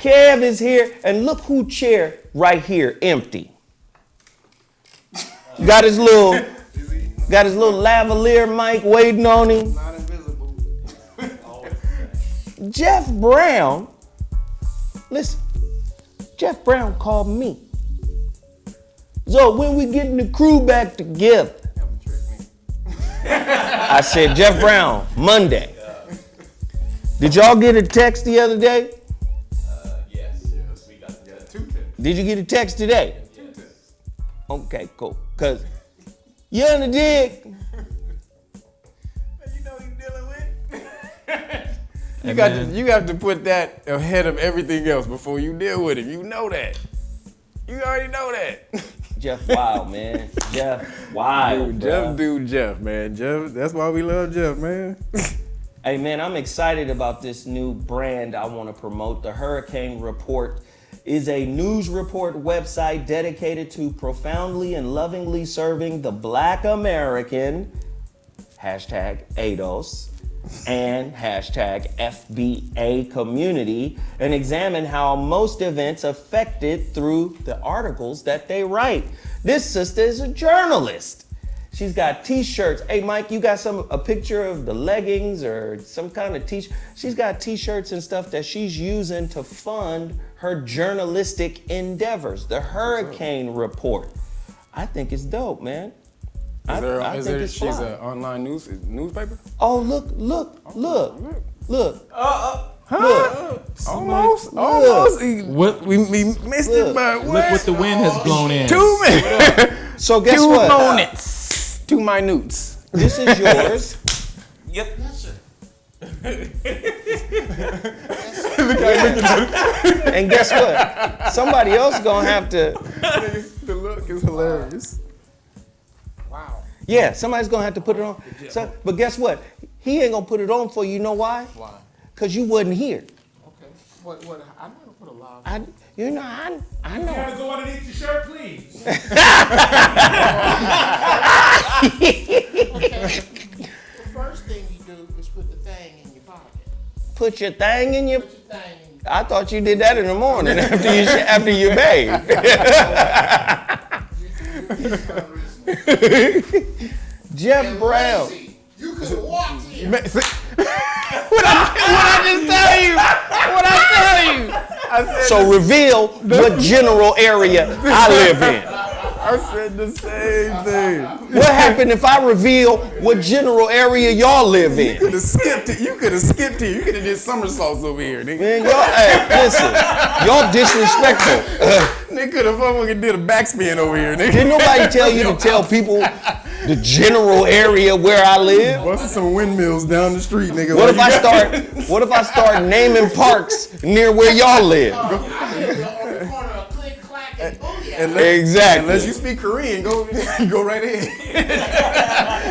Kev is here, and look who chair right here, empty. Got his little lavalier mic waiting on him. Not invisible. Jeff Brown, listen, Jeff Brown called me. So when we getting the crew back together? I said, Jeff Brown, Monday. Did y'all get a text the other day? Yes, we got 2 texts. Did you get a text today? Yes. Okay, cool. Cause you on the dig? You know what he's dealing with. You got to put that ahead of everything else before you deal with him. You know that. You already know that. Jeff Wild, man. Jeff Wild. Jeff, man. Jeff, that's why we love Jeff, man. Hey, man, I'm excited about this new brand I want to promote. The Hurricane Report is a news report website dedicated to profoundly and lovingly serving the Black American, #ADOS, and #FBA community, and examine how most events affected through the articles that they write. This sister is a journalist. She's got t-shirts. Hey, Mike, you got a picture of the leggings or some kind of t-shirt? She's got t-shirts and stuff that she's using to fund her journalistic endeavors. The Hurricane Report. I think it's dope, man. I think it's she's fly. an online newspaper? Oh, look. Almost. We missed it, but what? Look what the wind has blown in. 2 minutes. So guess 2 what? minutes. 2 minutes. This is yours. Yep. Yes, sir. And guess what? Somebody else gonna have to. The look is hilarious. Wow. Yeah, somebody's gonna have to put it on. So, but guess what? He ain't gonna put it on for you. You know why? Why? Cause you wasn't here. Okay. What? I'm gonna put a log. I know. You gotta go underneath your shirt, please. Okay. The first thing you do is put the thing in your pocket. Put your thing in your. Put your thing in your I thought you did that in the morning after you bathed. Jeff Brown. You could have walked here. What I just tell you? What I tell you? I said So reveal what general area I live in. I said the same thing. What happened if I reveal what general area y'all live in? You could have skipped it. You could have did somersaults over here, nigga. Man, y'all, hey, listen, y'all disrespectful. They could have fucking did a backspin over here, nigga. Didn't nobody tell you to tell people the general area where I live? Busting some windmills down the street, nigga. What if I start naming parks near where y'all live? I live on the corner of Click, Clack, and Booyah. Exactly. Unless you speak Korean, go right ahead.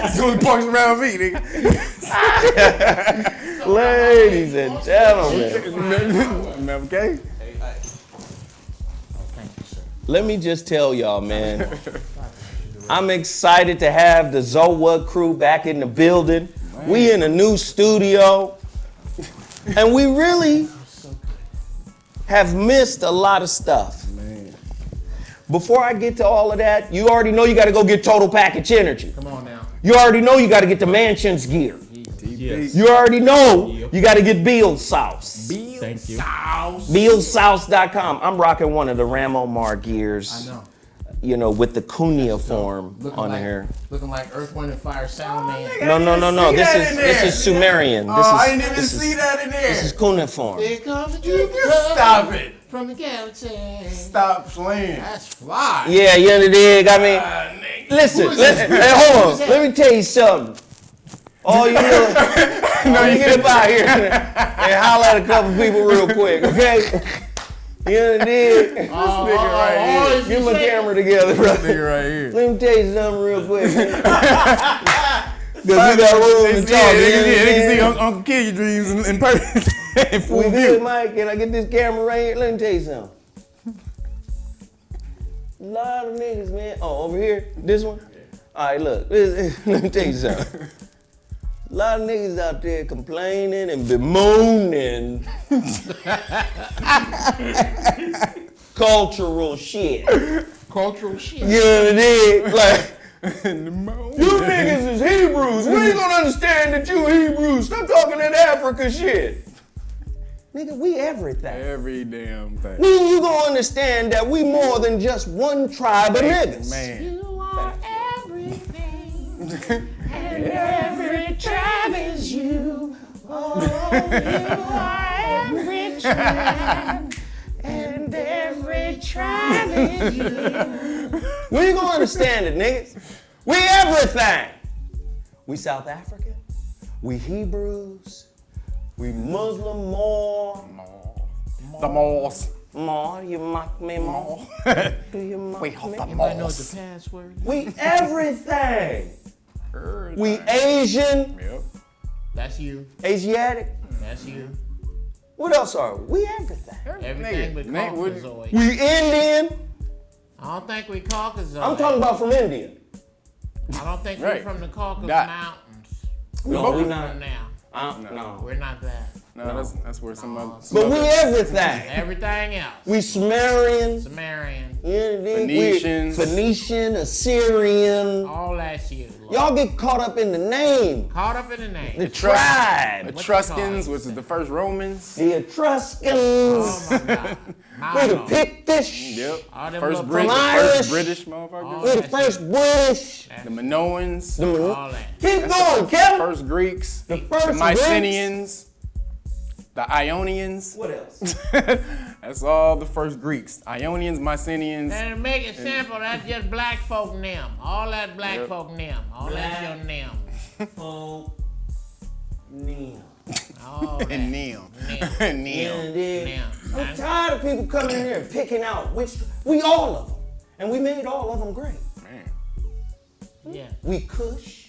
It's the only parks around me, nigga. Ladies and gentlemen, Okay? let me just tell y'all, man. I'm excited to have the ZoWhat crew back in the building. Man. We in a new studio. And we really have missed a lot of stuff. Man. Before I get to all of that, you already know you got to go get Total Package Energy. Come on now. You already know you got to get the Mansions gear. Yes. You already know you got to get Beal Sauce. Thank you. BealSauce.com. I'm rocking one of the Ramo Mar gears. I know. You know, with the cuneiform Looking on like, here. Looking like Earth, Wind, and Fire Sound Man. No. This is Sumerian. I didn't even see that in there. This is cuneiform. Here comes the You stop it. from the galaxy. Stop playing. That's fly. Yeah, you under dig. I mean, listen. Hey, hold on. Let me tell you something. Oh, you know, you get up out here and holler at a couple people real quick, okay? You under dig. This nigga right here. Get my camera together, bro. This nigga right here. Let me tell you something real quick, man. Because we got room to talk. Yeah, they can see Uncle Kill Your Dreams in person. In full We view. good, Mike. Can I get this camera right here? Let me tell you something. A lot of niggas, man. Oh, over here? This one? All right, look. Let me tell you something. A lot of niggas out there complaining and bemoaning cultural shit. Cultural shit. You know what I mean? Like, you niggas is Hebrews. When you gonna understand that you Hebrews? Stop talking that Africa shit. Nigga, we everything. Every damn thing. When you gonna understand that we more than just one tribe of niggas? Man. You are everything. And every tribe is you. Oh, you are every tribe. And every tribe is you. When you gonna understand it, niggas? We everything. We South African. We Hebrews. We Muslim more. The malls. More. You mock me more. Do you mock me? Anybody know the password? We everything. We Asian. Yep. That's you. Asiatic. That's you. What else are we? We everything. Everything but Caucasoid. We Indian. I don't think we Caucasoid. I'm talking about from India. I don't think Right. we're from the Caucasus Dot. Mountains. No, we From not. now. No. We're not that. No, that's where some other. But we everything. Everything else. We Sumerian. Sumerian. Phoenicians. Phoenician, Assyrian. All that shit. Lord. Y'all get caught up in the name. Caught up in the name. The tribe. Etruscans, which is the first Romans. The Etruscans. Oh my God. We're the Lord. Pictish. Yep. All them First, little Brit- the Irish. first British motherfuckers. We're the first British. The Minoans. All that. Keep going, Kevin. First Greeks. The first The Mycenaeans. The Ionians. What else? That's all the first Greeks. Ionians, Mycenaeans. And to make it simple, that's just black folk them. All that black Yep. folk them. All that's your name. Oh, Neil. All that. And Neil. Neil. Neil. Neil. I'm tired of people coming in here and picking out which, we all of them. And we made all of them great. Man. Yeah. We Kush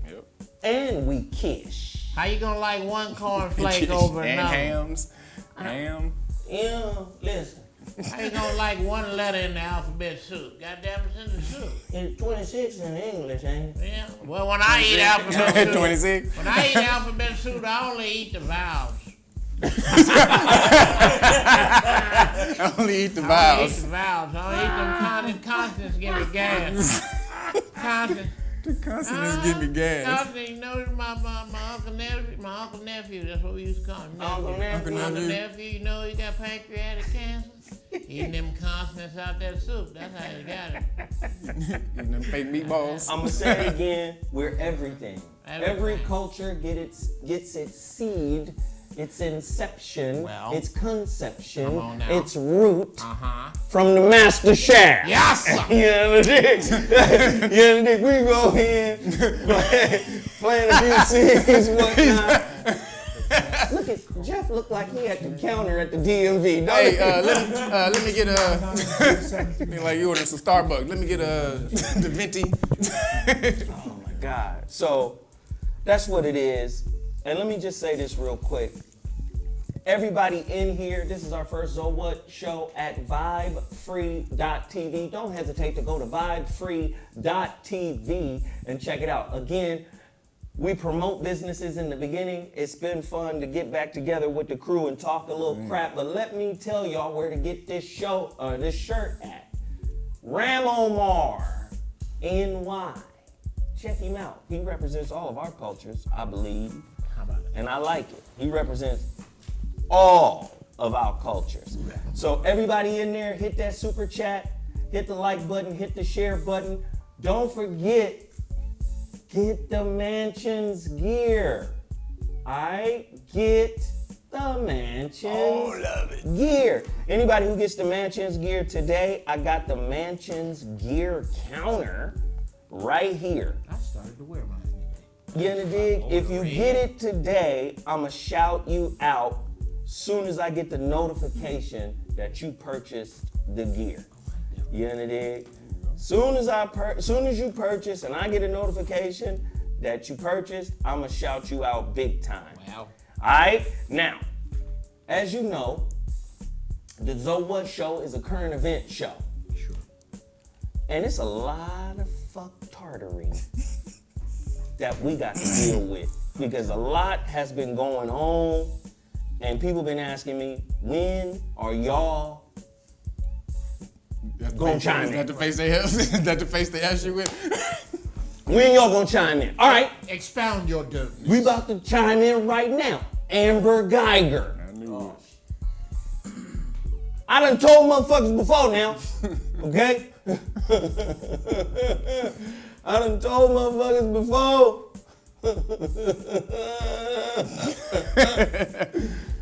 Yep. and we Kish. How you gonna like one cornflake over and another? hams. Ham. Yeah, listen. How you gonna like one letter in the alphabet soup? Goddamn, it's in the soup. It's 26 in English, ain't it? Yeah. Well, when I eat alphabet soup, 26. when I eat alphabet soup, I only eat the vowels. I only eat the I eat vowels. the vowels. I don't eat them consonants. Give me gas. Consonants. The consonants give me gas. Consonants. You know my uncle nephew. My uncle nephew. That's what we used to call him. Uncle nephew. Uncle nephew. You know he got pancreatic cancer. Eating them consonants out that soup. That's how he got it. And them fake meatballs. I'm gonna say it again, we're everything. Every Everything. culture gets its seed, its inception, Well, its conception, come on now. its root Uh-huh. from the master chef. Yes, sir. You know what I mean? You know what I mean? We go in, playing a few scenes, whatnot. Look at Jeff looked like he at the counter at the DMV. Don't Hey, he? let me get like you order some Starbucks. Let me get the venti. Oh my God. So that's what it is. And let me just say this real quick. Everybody in here, this is our first ZoWhat show at vibefree.tv. Don't hesitate to go to vibefree.tv and check it out. Again, we promote businesses in the beginning. It's been fun to get back together with the crew and talk a little crap. But let me tell y'all where to get this shirt at. Ramomar, NY. Check him out. He represents all of our cultures, I believe. How about it? And I like it. He represents all of our cultures. So everybody in there, hit that super chat, hit the like button, hit the share button. Don't forget, get the Mansions gear. Alright? Get the Mansions gear. Anybody who gets the Mansions gear today, I got the Mansions gear counter right here. I started to wear mine. You know the dig? If you get it today, I'ma shout you out soon as I get the notification that you purchased the gear. You know the dig? Soon as you purchase and I get a notification that you purchased, I'ma shout you out big time. Wow. Alright? Now, as you know, the ZoWhat Show is a current event show. Sure. And it's a lot of fuck tartary that we got to deal with because a lot has been going on, and people been asking me, when are y'all gonna chime in? Is that the face they have? Is that the face they ask you with? When y'all gonna chime in? All right, Expound your duties. we about to chime in right now. Amber Geiger. I knew it. I done told motherfuckers before now, okay? I done told motherfuckers before.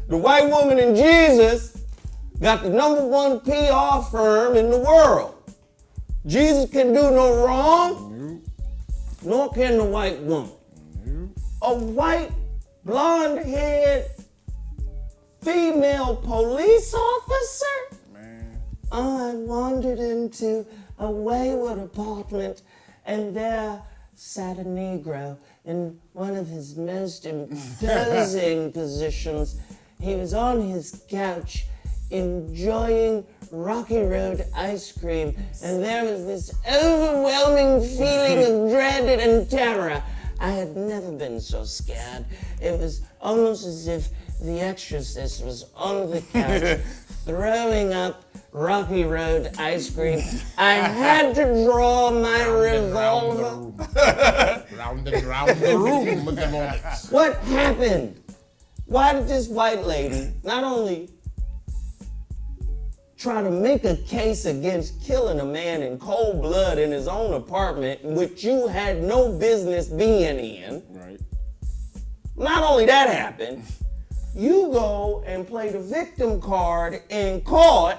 The white woman in Jesus got the #1 PR firm in the world. Jesus can do no wrong, nor can the white woman. A white, blonde-haired, female police officer? Man. I wandered into a wayward apartment, and there sat a Negro in one of his most imposing positions. He was on his couch enjoying Rocky Road ice cream, and there was this overwhelming feeling of dread and terror. I had never been so scared. It was almost as if the exorcist was on the couch throwing up Rocky Road ice cream. I had to draw my revolver. Round and round the room with the bullets. What happened? Why did this white lady not only try to make a case against killing a man in cold blood in his own apartment, which you had no business being in? Right. Not only that happened, you go and play the victim card in court.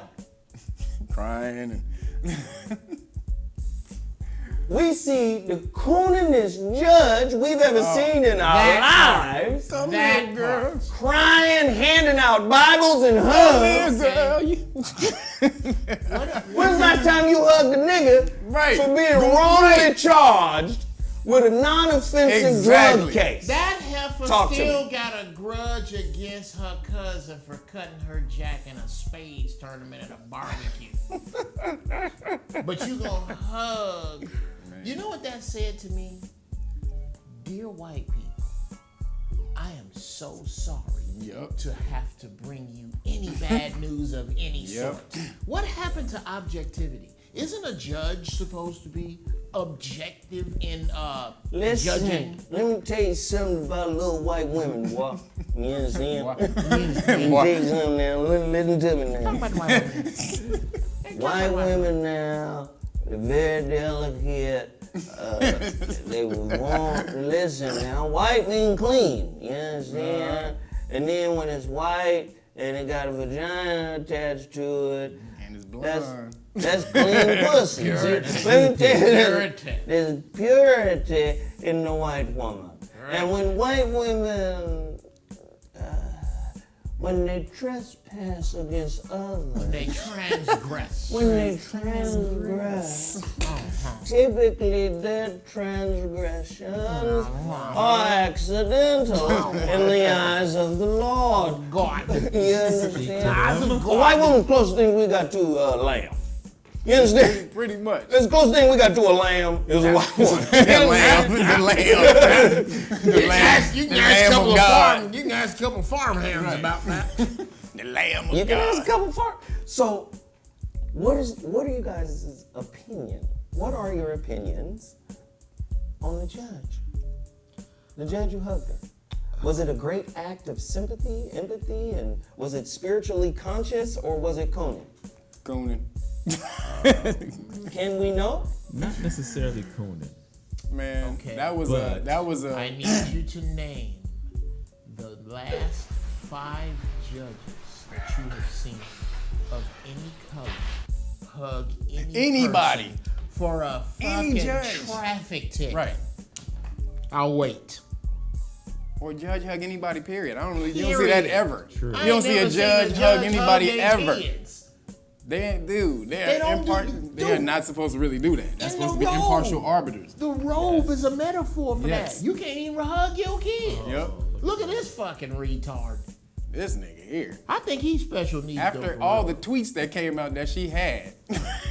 Crying and We see the cooningest judge we've ever seen in our lives. come That here, girl. part. Crying, handing out Bibles and Come hugs. here, girl. When's the last time you hugged a nigga Right. for being wrongly charged with a non-offensive drug Exactly. case? That heifer Talk to still me. got a grudge against her cousin for cutting her jack in a spades tournament at a barbecue. But you gonna hug. You know what that said to me? Dear white people, I am so sorry Yup. to have to bring you any bad news of any Yep. sort. What happened to objectivity? Isn't a judge supposed to be objective in Listen, judging? let me tell you something about little white women, boy. You understand? What? Let me tell you something now. Listen to me now. White women now, they're very delicate. They would want, listen now, white mean clean, you understand? And then when it's white and it got a vagina attached to it, And it's blonde. that's clean pussy. See, let me tell you, there's purity in the white woman. And when white women, when they trespass against others, They transgress. when they transgress, typically their transgressions are accidental in the eyes of the Lord. God. You understand? A white woman's closest thing we got to a lamb. You understand? Pretty much. That's the closest thing we got to a lamb is a white woman. The lamb. The lamb. You can the ask a lamb couple of of God. farm. You can ask a couple of farm hands about that. The lamb of You can ask a God. couple farm. So, what are you guys' opinion? What are your opinions on the judge? The judge who hugged her. Was it a great act of sympathy, empathy, and was it spiritually conscious or was it cooning? Cooning. Can we know? Not necessarily cooning. Man, Okay. that was But- I need you to name the last 5 judges that you have seen of any color hug Anybody. person for a Any fucking judge. traffic ticket. Right. I'll wait. Or judge hug anybody, period. I don't really, you don't see Period. that ever. True. I You don't ain't see a never seen judge hug anybody their ever. kids. They ain't do. They They are don't impart- They are not supposed to really do that. That's And supposed to the be robe. impartial arbiters. The robe is a metaphor for Yes. that. You can't even hug your kid. Yep. Look at this fucking retard. This nigga here. I think he's special needs. though, After for all real. the tweets that came out that she had.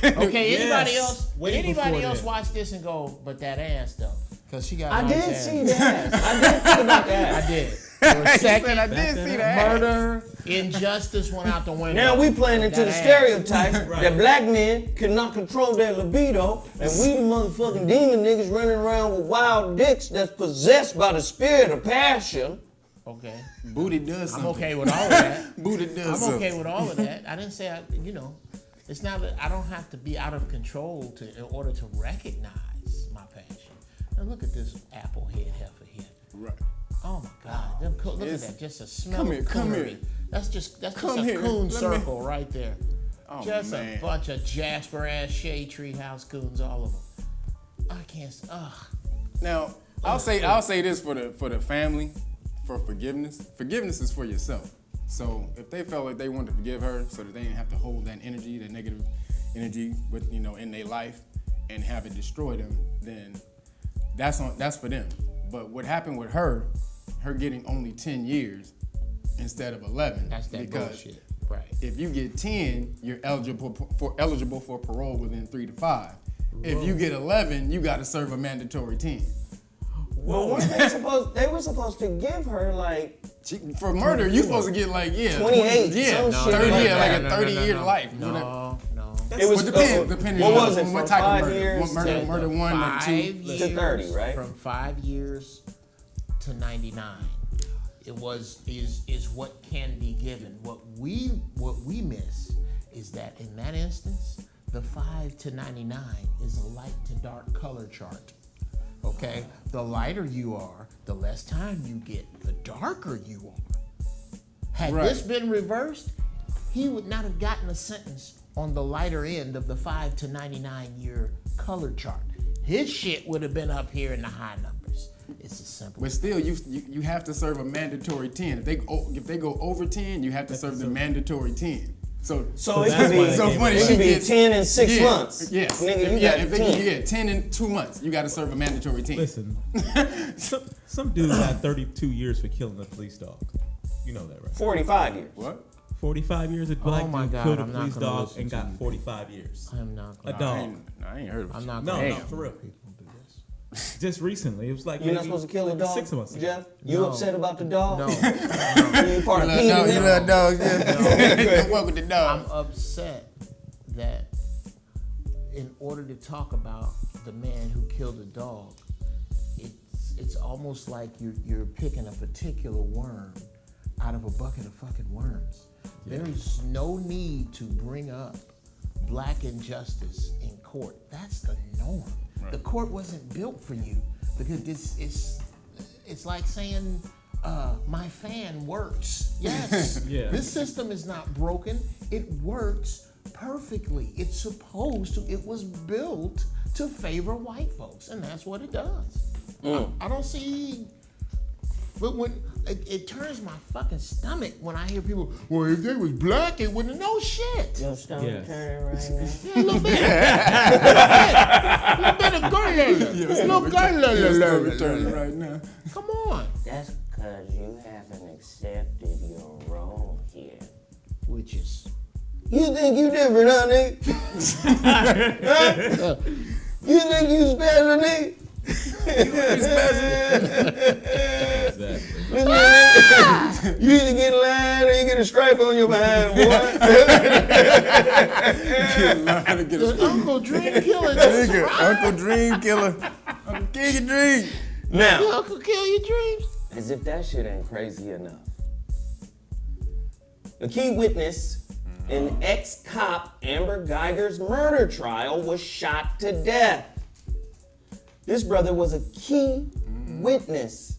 Okay, anybody Yes. else? Way Anybody before else that. watch this and go, but that ass though? Because she got I nice did ass. see that. I did think about that. I did. For a second, I did see that. murder, injustice went out the window. Now we playing into That the ass. stereotype that black men cannot control their libido, and we the motherfucking demon niggas running around with wild dicks that's possessed by the spirit of passion. Okay. Booty does I'm something. okay with all of that. Booty does I'm something. okay with all of that. I didn't say, it's not that I don't have to be out of control in order to recognize my passion. Now look at this apple head heifer here. Right. Oh my God! Look at that, just a smell Come of here, come coonery. here. That's just Come a here, coon let me- circle right there. Oh, Just man. a bunch of Jasper ass shade tree house coons, all of them. I can't. Now, I'll say this for the family, for forgiveness. Forgiveness is for yourself. So if they felt like they wanted to forgive her, so that they didn't have to hold that energy, that negative energy, with in their life, and have it destroy them, then that's for them. But what happened with her getting only 10 years instead of 11, That's that because bullshit. Right. if you get 10, you're eligible for parole within 3 to 5. If you get 11, you got to serve a mandatory 10. Well, weren't they were supposed to give her like For murder, you supposed to get 28, some 30, shit like like that. a 30-year life. No. It was Depending what on was it, what from type 5 of years murder. to Murder 1 or 5 2. years to 30, right? From 5 years to 99. It is what can be given. What we miss is that in that instance, the 5 to 99 is a light to dark color chart. Okay? The lighter you are, the less time you get, the darker you are. Had this been reversed, he would not have gotten a sentence on the lighter end of the 5 to 99 year color chart. His shit would have been up here in the high numbers. It's as simple. But still, you have to serve a mandatory 10. If they go over 10, you have to serve the mandatory 10. So it that's could why be they so gave funny. it She could be gets 10 in 6 months. Yes. Nigga, you If got they 10. 10 in 2 months, you got to serve a mandatory 10. Listen, some dude got 32 years for killing a police dog. You know that, right? 45 years. What? 45 years, a black my dude God, killed a I'm not police gonna dog listen and to got you. 45 years. I'm not A gonna. dog. I ain't heard of it. I'm not No, gonna. no, for real. People do this. Just recently, it was like You're not maybe supposed to kill a like dog, 6 months ago. Jeff? You No. upset about the dog? No. You part of You Peter now? love dogs, yeah. Work with the dog. I'm upset that in order to talk about the man who killed a dog, it's almost like you're picking a particular worm out of a bucket of fucking worms. Yeah. There's no need to bring up black injustice in court. That's the norm. Right. The court wasn't built for you because it's like saying my fan works. Yes. Yeah. This system is not broken. It works perfectly. It's supposed to. It was built to favor white folks, and that's what it does. I don't see. But when it turns my fucking stomach when I hear people, well, if they was black, it wouldn't know shit. Your stomach Yes. turning right now. Yeah, a little bit. A little bit of garlic. Return right now. Come on. That's because you haven't accepted your role here. Which is You think you different, huh, nigga? Huh? You think you special, nigga? Exactly. You either get a line or you get a stripe on your behind, boy. Uncle Dream Killer. Nigga, Uncle Dream Killer. Uncle Kill Your Dream. Now, Uncle Kill Your Dreams. as if that shit ain't crazy enough. The key witness in ex-cop Amber Geiger's murder trial was shot to death. This brother was a key witness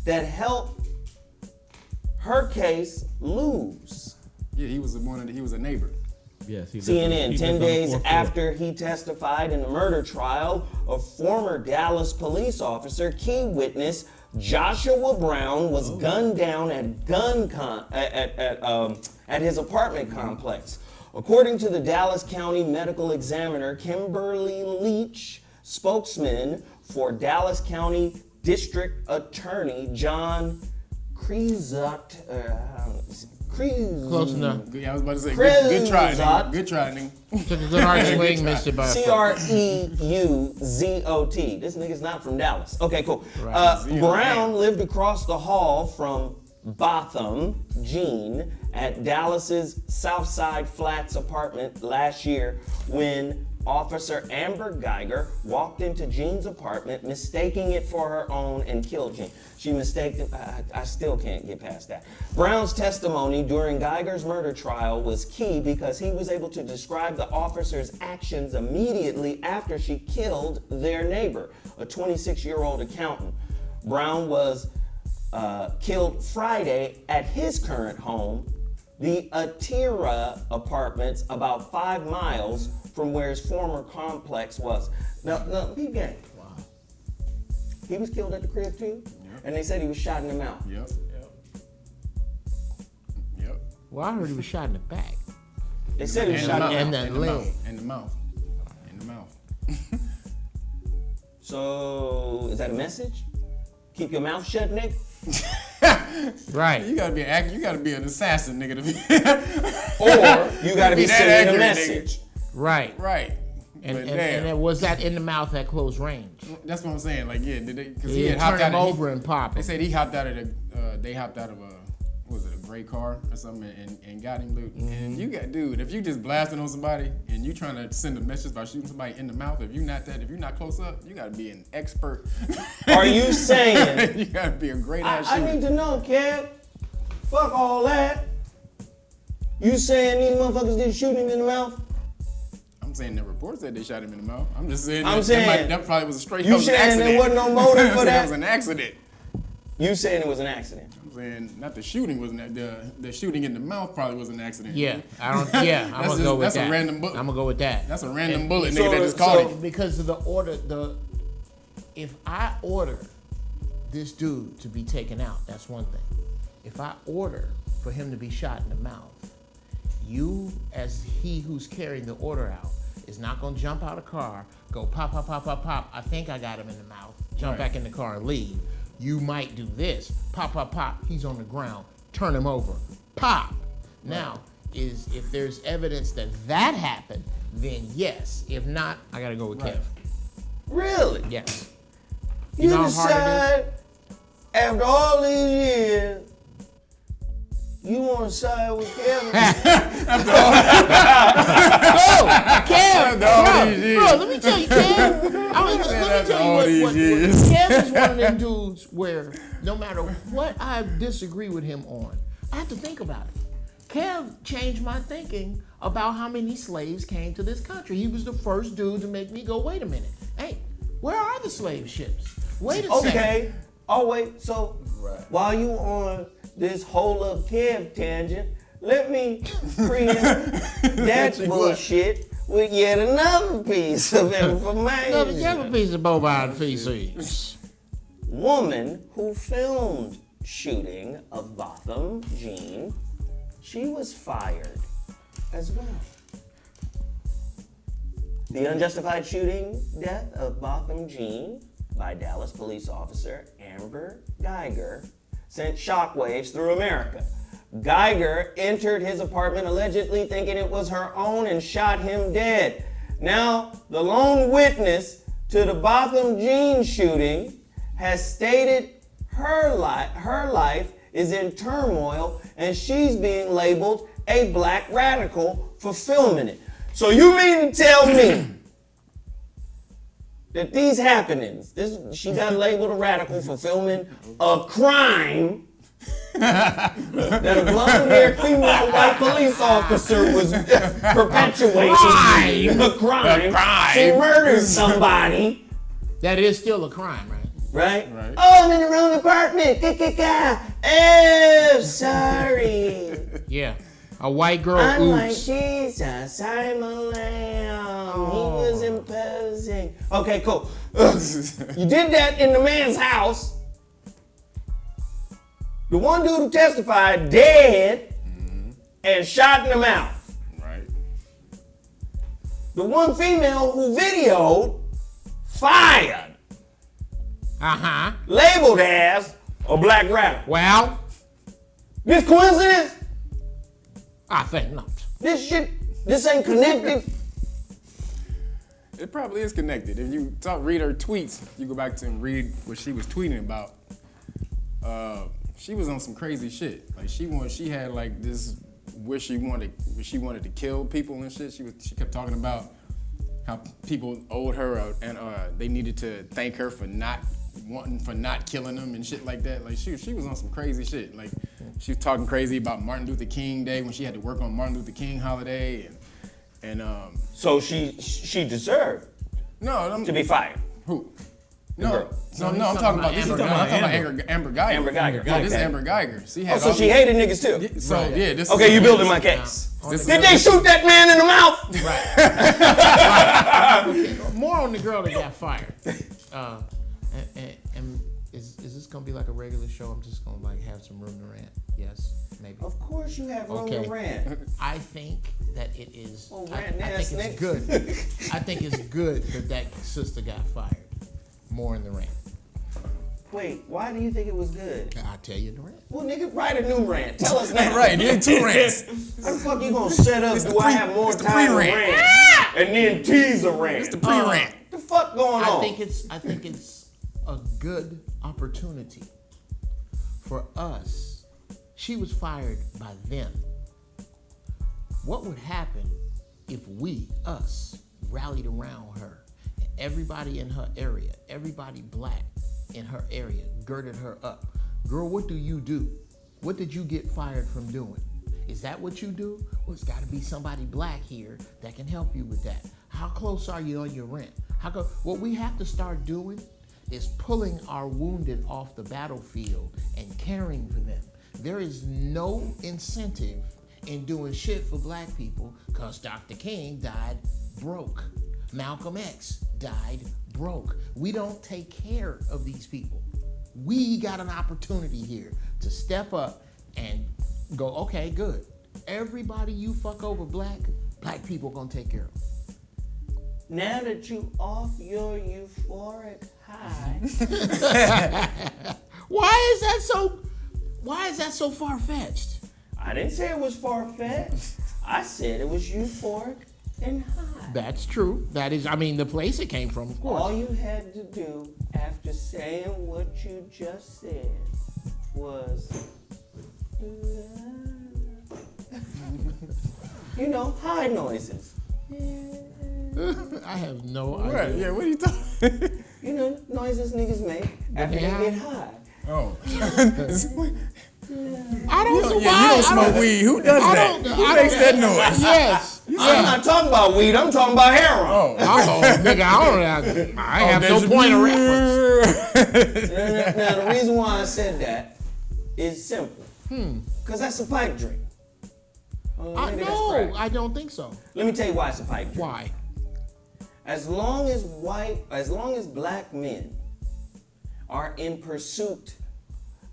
that helped her case lose. Yeah, he was a neighbor. Yes, he CNN, 10 lived on the days fourth floor. after he testified in the murder trial of former Dallas police officer, key witness Joshua Brown was gunned down at his apartment complex. According to the Dallas County Medical Examiner, Kimberly Leach, spokesman for Dallas County District Attorney John Krezut Cruz. Close enough. Yeah, I was about to say, good try, Cruzot. nigga. Good try, nigga. Took a good hard swing, missed it by a foot. Creuzot. This nigga's not from Dallas. Okay, cool. Right. Brown lived across the hall from Botham Jean at Dallas's Southside Flats apartment last year when Officer Amber Geiger walked into Jean's apartment, mistaking it for her own, and killed Jean. She mistaken. I still can't get past that. Brown's testimony during Geiger's murder trial was key because he was able to describe the officer's actions immediately after she killed their neighbor, a 26-year-old accountant. Brown was killed Friday at his current home, the Atira Apartments, about 5 miles from where his former complex was. Now, peep game. Wow. He was killed at the crib too, and they said he was shot in the mouth. Yep. Well, I heard he was shot in the back. They said he was shot in the mouth. And the leg. In the mouth. So, is that a message? Keep your mouth shut, Nick. Right. You gotta be an assassin, nigga, to be. Or you gotta be that sending a accurate, message. Right. Right. And was that in the mouth at close range? That's what I'm saying. Like, yeah, because He he had hopped turned out him of. over and pop They him. said he hopped out of they hopped out of a gray car or something and got him loot. Mm-hmm. And you got, dude, if you just blasting on somebody and you trying to send a message by shooting somebody in the mouth, if you're not close up, you gotta be an expert. Are you saying? You gotta be a great ass I shooter. need to know, Kev. Fuck all that. You saying these motherfuckers didn't shoot him in the mouth? I'm saying the report said they shot him in the mouth. I'm just saying that probably was a straight You up saying accident. there wasn't no motive for It that? was an accident. You saying it was an accident? I'm saying not the shooting was the shooting in the mouth probably was an accident. Yeah, I'm gonna go with that's that. a random bullet. I'm gonna go with that. That's a random bullet, so- nigga, that just caught So him. because of the order, if I order this dude to be taken out, that's one thing. If I order for him to be shot in the mouth, you, as he who's carrying the order out, is not gonna jump out of the car, go pop, pop, pop, pop, pop. I think I got him in the mouth. Jump Right. back in the car and leave. You might do this. Pop, pop, pop. He's on the ground. Turn him over. Pop. Now, if there's evidence that happened, then yes. If not, I gotta go with Kev. Really? Yes. You know how hard it decide after all these years you want to side with Kevin? Kev, all these years. bro, let me tell you, Kev. Let me tell you what Kev is one of them dudes where no matter what I disagree with him on, I have to think about it. Kev changed my thinking about how many slaves came to this country. He was the first dude to make me go, wait a minute. Hey, where are the slave ships? Wait a second. Okay. Oh wait. So while you on this whole up Kev tangent, let me preempt that bullshit with yet another piece of information. Another piece of bovine feces. Woman who filmed shooting of Botham Jean, she was fired as well. The unjustified shooting death of Botham Jean by Dallas police officer Amber Geiger sent shockwaves through America. Geiger entered his apartment allegedly thinking it was her own and shot him dead. Now, the lone witness to the Botham Jean shooting has stated her life is in turmoil and she's being labeled a black radical for filming it. So you mean to tell me that these happenings, she got labeled a radical for filming a crime that a blonde-haired female white police officer was perpetuating a crime. She murdered somebody. That is still a crime, right? Right? Oh, I'm in the wrong apartment. Oh, sorry. Yeah. A white girl, I'm like oops. Jesus, I'm a lamb. He was imposing. Okay, cool. You did that in the man's house. The one dude who testified dead and shot in the mouth. Right. The one female who videoed fired. Uh-huh. Labeled as a black radical. Well, This coincidence? I think not. This ain't connected. It probably is connected. If you read her tweets, you go back to and read what she was tweeting about. She was on some crazy shit. Like she had like this wish she wanted to kill people and shit. She kept talking about how people owed her and they needed to thank her for not killing them and shit like that. Like she was on some crazy shit. Like she was talking crazy about Martin Luther King Day when she had to work on Martin Luther King holiday and So she deserved to be fired. who? No, I'm talking talking about about Amber Amber Geiger. Amber Geiger. Yeah, this is Okay. Amber Geiger. She Oh, had so all she these- hated niggas too. So yeah, this. Okay, is you building my case. This Did they shoot that man in the mouth? Okay, more on the girl that got fired. And is this gonna be like a regular show? I'm just gonna like have some room to rant. Yes, maybe. Of course you have room Okay. to rant. I think that it is. Oh, I ranting think ass it's nigga. good. I think it's good that sister got fired. More in the rant. Wait, why do you think it was good? I'll tell you the rant. Well, nigga, write a new rant. Tell us now. Right, you need 2 rants. How the fuck you gonna set up? Do I have more it's the time to pre-rant. rant and then tease a rant? It's the pre-rant. What the fuck going on? I think it's a good opportunity for us. She was fired by them. What would happen if us, rallied around her, and everybody in her area, everybody black in her area, girded her up? Girl, what do you do? What did you get fired from doing? Is that what you do? Well, it's got to be somebody black here that can help you with that. How close are you on your rent? What we have to start doing is pulling our wounded off the battlefield and caring for them. There is no incentive in doing shit for black people because Dr. King died broke. Malcolm X died broke. We don't take care of these people. We got an opportunity here to step up and go, okay, good. Everybody you fuck over black people gonna take care of. Now that you off your euphoric high, Why is that so far-fetched? I didn't say it was far-fetched. I said it was euphoric and high. That's true. That is, the place it came from, of course. All you had to do after saying what you just said was, high noises. I have no Right, idea. yeah, what are you talking? Noises niggas make after they they get high. Oh. I don't know You don't smoke weed. Who does that? Who makes that noise? Yes. I'm not talking about weed, I'm talking about heroin. Oh. Nigga, I have no point of reference. Now, the reason why I said that is simple. Because that's a pipe dream. Maybe that's No, crack. I don't think so. Let me tell you why it's a pipe dream. Why? As long as black men are in pursuit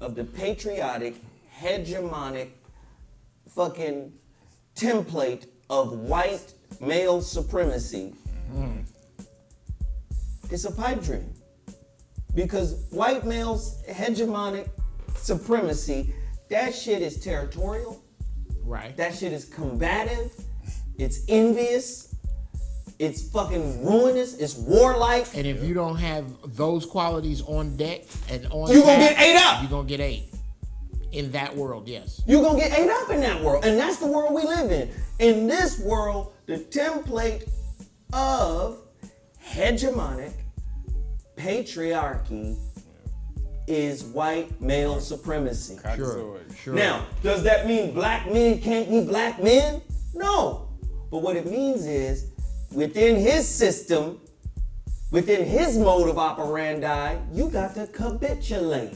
of the patriotic, hegemonic, fucking template of white male supremacy, it's a pipe dream. Because white male's hegemonic supremacy, that shit is territorial. Right. That shit is combative. It's envious. It's fucking ruinous. It's warlike. And if you don't have those qualities on deck and on You gonna tap, get ate up. You're gonna get ate. In that world, yes. You're gonna get ate up in that world. And that's the world we live in. In this world, the template of hegemonic patriarchy is white male supremacy. Sure. Now, does that mean black men can't be black men? No. But what it means is, within his system, within his mode of operandi, you got to capitulate.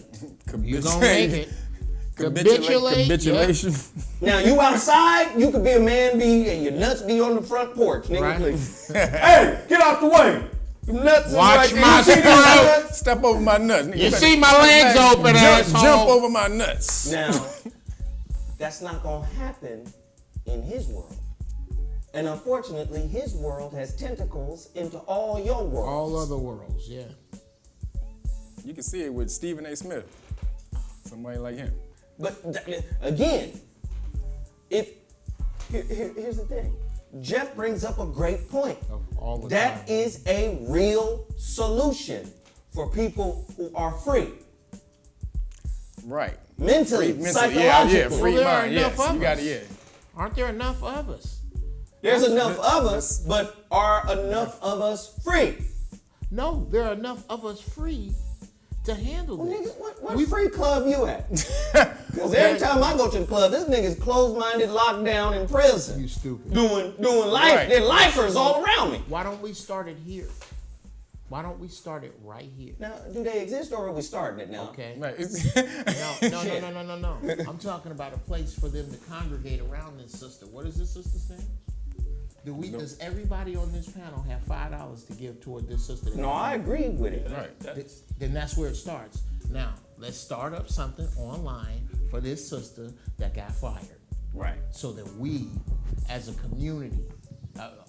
You're gonna make it. Capitulation. Now, you outside, you could be a man and your nuts be on the front porch, nigga. Right. Please. Hey, get out the way. Your nuts is Watch right there. my You see these throat. nuts? Step over my nuts. Nigga, You better see my legs open, asshole. Jump over my nuts. Now, that's not gonna happen in his world. And unfortunately, his world has tentacles into all your worlds. All other worlds, yeah. You can see it with Stephen A. Smith. Somebody like him. But again, if Here's the thing. Jeff brings up a great point. All the That time. is a real solution for people who are free. Right. Mentally, Yeah, psychologically. free Well, there are mind. enough Yes, of you got us. it. Yeah. Aren't there enough of us? There's enough of us, but are enough of us free? No, there are enough of us free to handle Well, this. nigga, what free club you at? Because every time I go to the club, this nigga's closed-minded, locked down in prison. You stupid. Doing life. Right. They're lifers all around me. Why don't we start it here? Why don't we start it right here? Now, do they exist or are we starting it now? Okay. Right. No. I'm talking about a place for them to congregate around this sister. What is this sister's name? Does everybody on this panel have $5 to give toward this sister? No, I agree with it. Right. Then that's where it starts. Now, let's start up something online for this sister that got fired. Right. So that we, as a community,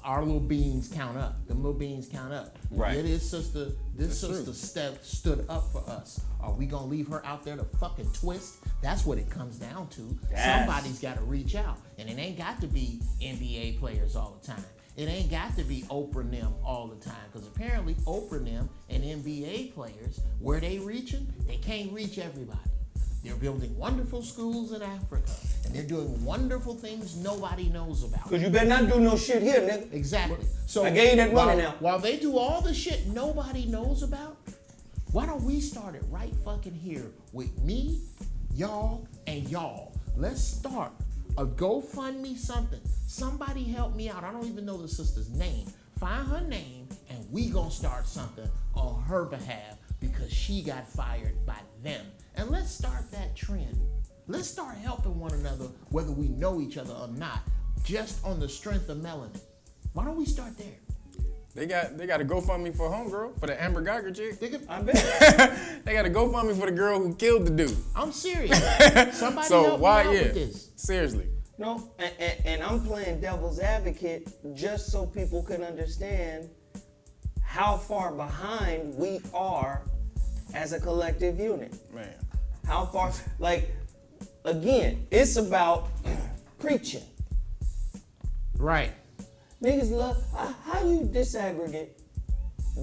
our little beans count up. Them little beans count up. Right. Yeah, this sister stood up for us. Are we gonna leave her out there to fucking twist? That's what it comes down to. Yes. Somebody's got to reach out, and it ain't got to be NBA players all the time. It ain't got to be Oprah and them all the time, because apparently Oprah and them and NBA players, where they reaching, they can't reach everybody. They're building wonderful schools in Africa, and they're doing wonderful things nobody knows about. Because you better not do no shit here, nigga. Exactly. So I gave you that money now. While they do all the shit nobody knows about, why don't we start it right fucking here with me, y'all, and y'all? Let's start a GoFundMe something. Somebody help me out. I don't even know the sister's name. Find her name, and we gonna start something on her behalf because she got fired by them. And let's start that trend. Let's start helping one another, whether we know each other or not, just on the strength of melanin. Why don't we start there? They got a GoFundMe for homegirl, for the Amber Geiger chick. I bet. They got a GoFundMe for the girl who killed the dude. I'm serious. Somebody So help why, me out yeah, with this. seriously. No, and I'm playing devil's advocate just so people can understand how far behind we are as a collective unit. Man. How far, like, again, it's about preaching. Right. Niggas love, how you disaggregate,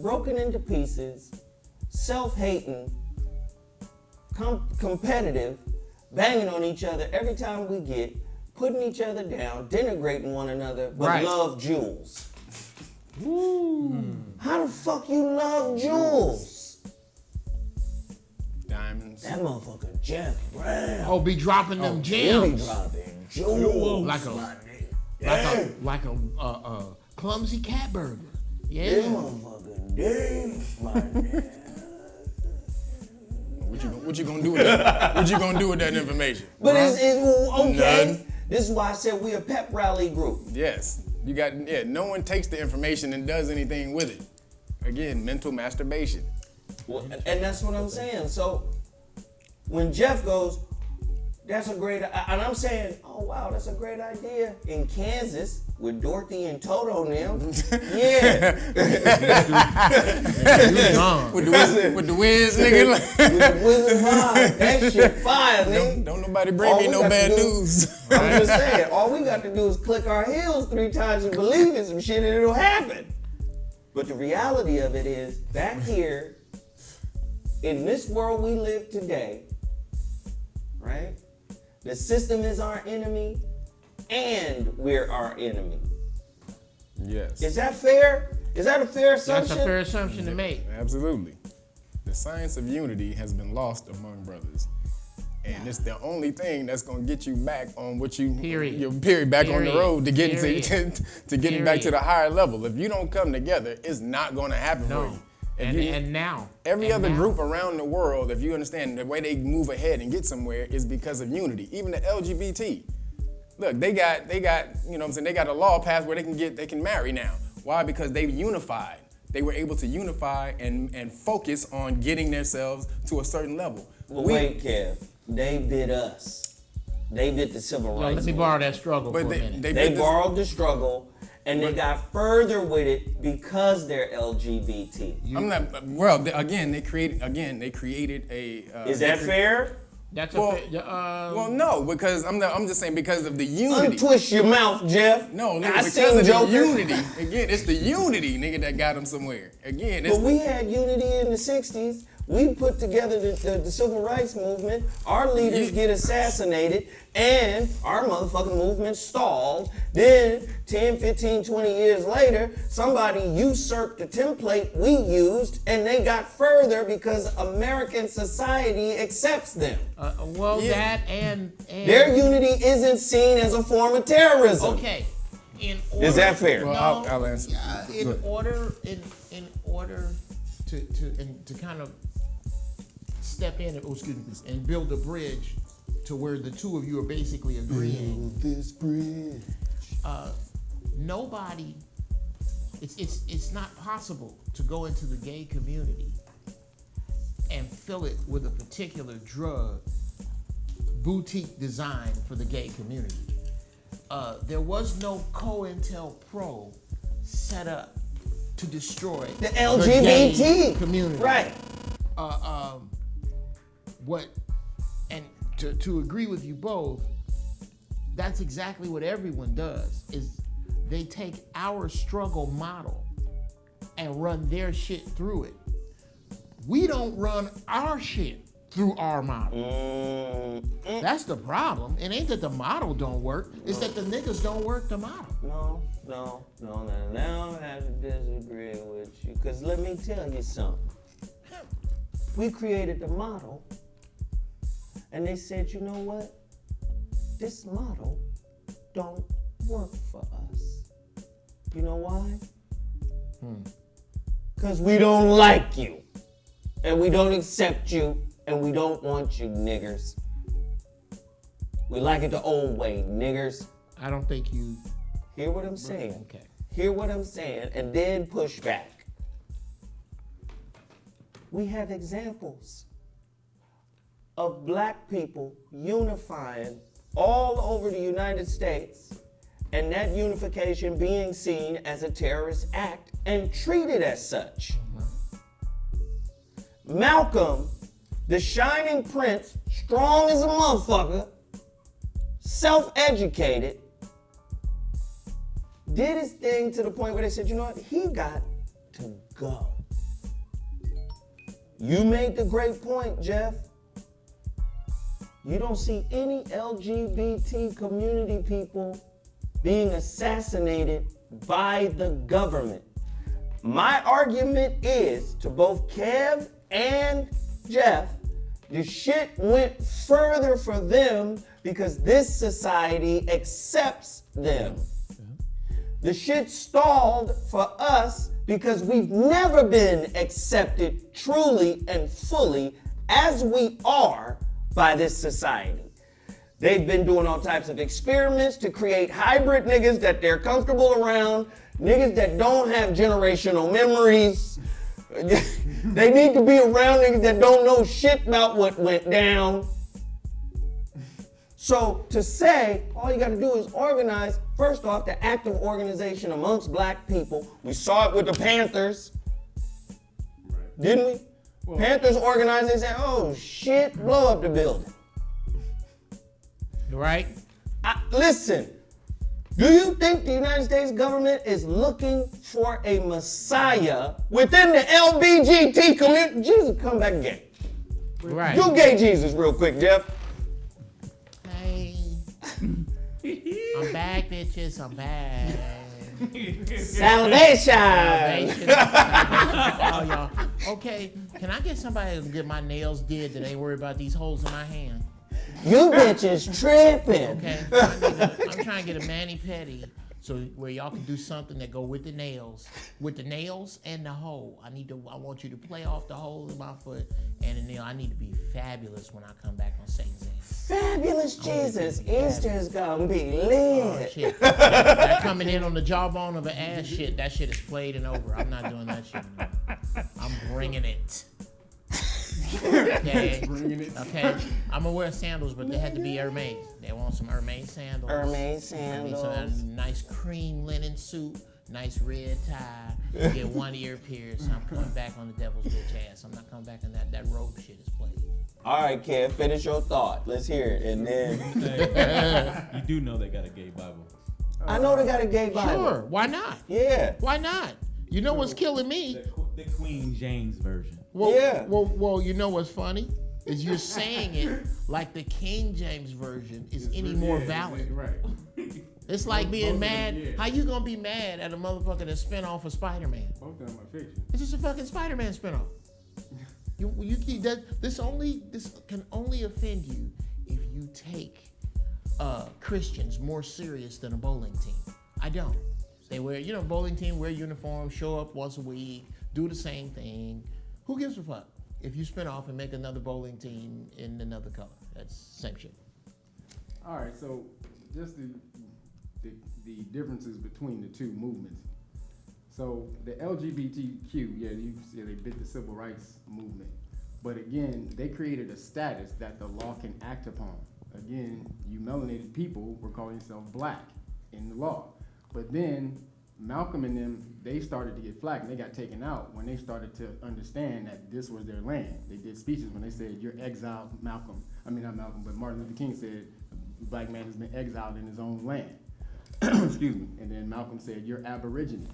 broken into pieces, self-hating, competitive, banging on each other every time we get, putting each other down, denigrating one another, but Right. love Jules. How the fuck you love Jules? Diamonds. That motherfucker Jeff Brown. Oh, be dropping them He be gems dropping Jules. like a clumsy cat burger. Yeah. Them motherfucking days, my nigga. What you gonna do with that? What you gonna do with that information? But it's okay. None. This is why I said we a pep rally group. Yes. No one takes the information and does anything with it. Again, mental masturbation. Well, and that's what I'm saying. So when Jeff goes, that's a great, and I'm saying, oh wow, that's a great idea in Kansas with Dorothy and Toto and them. Yeah. You gone. With the whiz, nigga. With the Wizard Vibe. That shit fire, nigga. Don't nobody bring All me we no got to bad do- news. I'm just saying, all we got to do is click our heels 3 times and believe in some shit and it'll happen. But the reality of it is, back here, in this world we live today, right? The system is our enemy and we're our enemy. Yes. Is that fair? Is that a fair That's assumption? a fair assumption to make. Absolutely. The science of unity has been lost among brothers. And it's the only thing that's gonna get you back on what you Period. your period back on the Period. road to getting Period. to getting back to Period. the higher level. If you don't come together, it's not gonna happen for No. you. If And now. Every And other now. group around the world, if you understand the way they move ahead and get somewhere, is because of unity. Even the LGBT. Look, they got, you know what I'm saying, they got a law passed where they can marry now. Why? Because they unified. They were able to unify and focus on getting themselves to a certain level. Well, wait, Kev. They did us. They did the civil Yo, rights. let me movement. borrow that struggle for But a they minute. did They this- borrowed the struggle and they got further with it because they're LGBT. I'm not. Well, again, they created a. Is that fair? That's Well, no, because I'm just saying because of the unity. Untwist your mouth, Jeff. No, nigga, I because seen of the Joker. unity. Again, it's the unity, nigga, that got him somewhere. Again, it's But we had unity in the 60s. We put together the civil rights movement. Our leaders get assassinated, and our motherfucking movement stalled. Then, 10, 15, 20 years later, somebody usurped the template we used, and they got further because American society accepts them. That and Their unity isn't seen as a form of terrorism. okay. In order, Is that fair? Well, I'll answer. in order to kind of step in and build a bridge to where the two of you are basically agreeing. This bridge. Nobody. It's not possible to go into the gay community and fill it with a particular drug, boutique design for the gay community. There was no COINTELPRO set up to destroy The LGBT gay community. Right. To agree with you both, that's exactly what everyone does, is they take our struggle model and run their shit through it. We don't run our shit through our model. That's the problem. It ain't that the model don't work, it's that the niggas don't work the model. No. Now I have to disagree with you. Because let me tell you something. We created the model, and they said, you know what? This model don't work for us. You know why? Because we don't like you, and we don't accept you, and we don't want you, niggers. We like it the old way, niggers. I don't think you. Hear what I'm saying? Okay. Hear what I'm saying, and then push back. We have examples of black people unifying all over the United States, and that unification being seen as a terrorist act and treated as such. Malcolm, the shining prince, strong as a motherfucker, self-educated, did his thing to the point where they said, you know what, he got to go. You made the great point, Jeff. You don't see any LGBT community people being assassinated by the government. My argument is to both Kev and Jeff, the shit went further for them because this society accepts them. The shit stalled for us because we've never been accepted truly and fully as we are by this society. They've been doing all types of experiments to create hybrid niggas that they're comfortable around, niggas that don't have generational memories. They need to be around niggas that don't know shit about what went down. So to say, all you gotta do is organize, first off, the active organization amongst black people. We saw it with the Panthers, didn't we? Well, Panthers organized and said, oh shit, blow up the building. Right? Listen, do you think the United States government is looking for a messiah within the LGBT community? Jesus, come back gay. Right. Do gay Jesus real quick, Jeff. Hey. I'm back, bitches. I'm back. Salvation. Oh, y'all. Okay, can I get somebody to get my nails did that ain't worried about these holes in my hand? You bitches tripping. Okay, I'm trying to get a mani-pedi so where y'all can do something that go with the nails and the hole. I want you to play off the hole in my foot and the nail. I need to be fabulous when I come back on Satan's Day. Fabulous Jesus, Easter's gonna be Oh, lit. shit. That coming in on the jawbone of an ass shit, that shit is played and over. I'm not doing that shit anymore. I'm bringing it. Okay. Okay. I'm gonna wear sandals, but they had to be Hermes. They want some Hermes sandals. Hermes I need sandals. some nice cream linen suit, nice red tie, get one ear pierced. I'm coming back on the devil's bitch ass. I'm not coming back on that robe shit is played. All right, Kev, finish your thought. Let's hear it. And then You do know they got a gay Bible. I know they got a gay Bible. Sure, why not? Yeah. Why not? You know what's killing me? The Queen James version. Well, Yeah. well, you know what's funny? Is you're saying it like the King James version is any more valid. Right. It's like being both of them, mad. yeah. How you gonna be mad at a motherfucker that spin off of Spider-Man? Both of them are fiction. It's just a fucking Spider-Man spinoff. You keep that. This can only offend you if you take Christians more serious than a bowling team. I don't. They wear, bowling team wear uniforms, show up once a week, do the same thing. Who gives a fuck if you spin off and make another bowling team in another color? That's same shit. All right, so just the differences between the two movements. So the LGBTQ, they bit the civil rights movement, but again, they created a status that the law can act upon. Again, you melanated people were calling yourself black in the law, but then Malcolm and them, they started to get flack and they got taken out when they started to understand that this was their land. They did speeches when they said, "You're exiled, Malcolm." I mean, not Malcolm, but Martin Luther King said, "The black man has been exiled in his own land." Excuse me. And then Malcolm said, "You're Aborigines."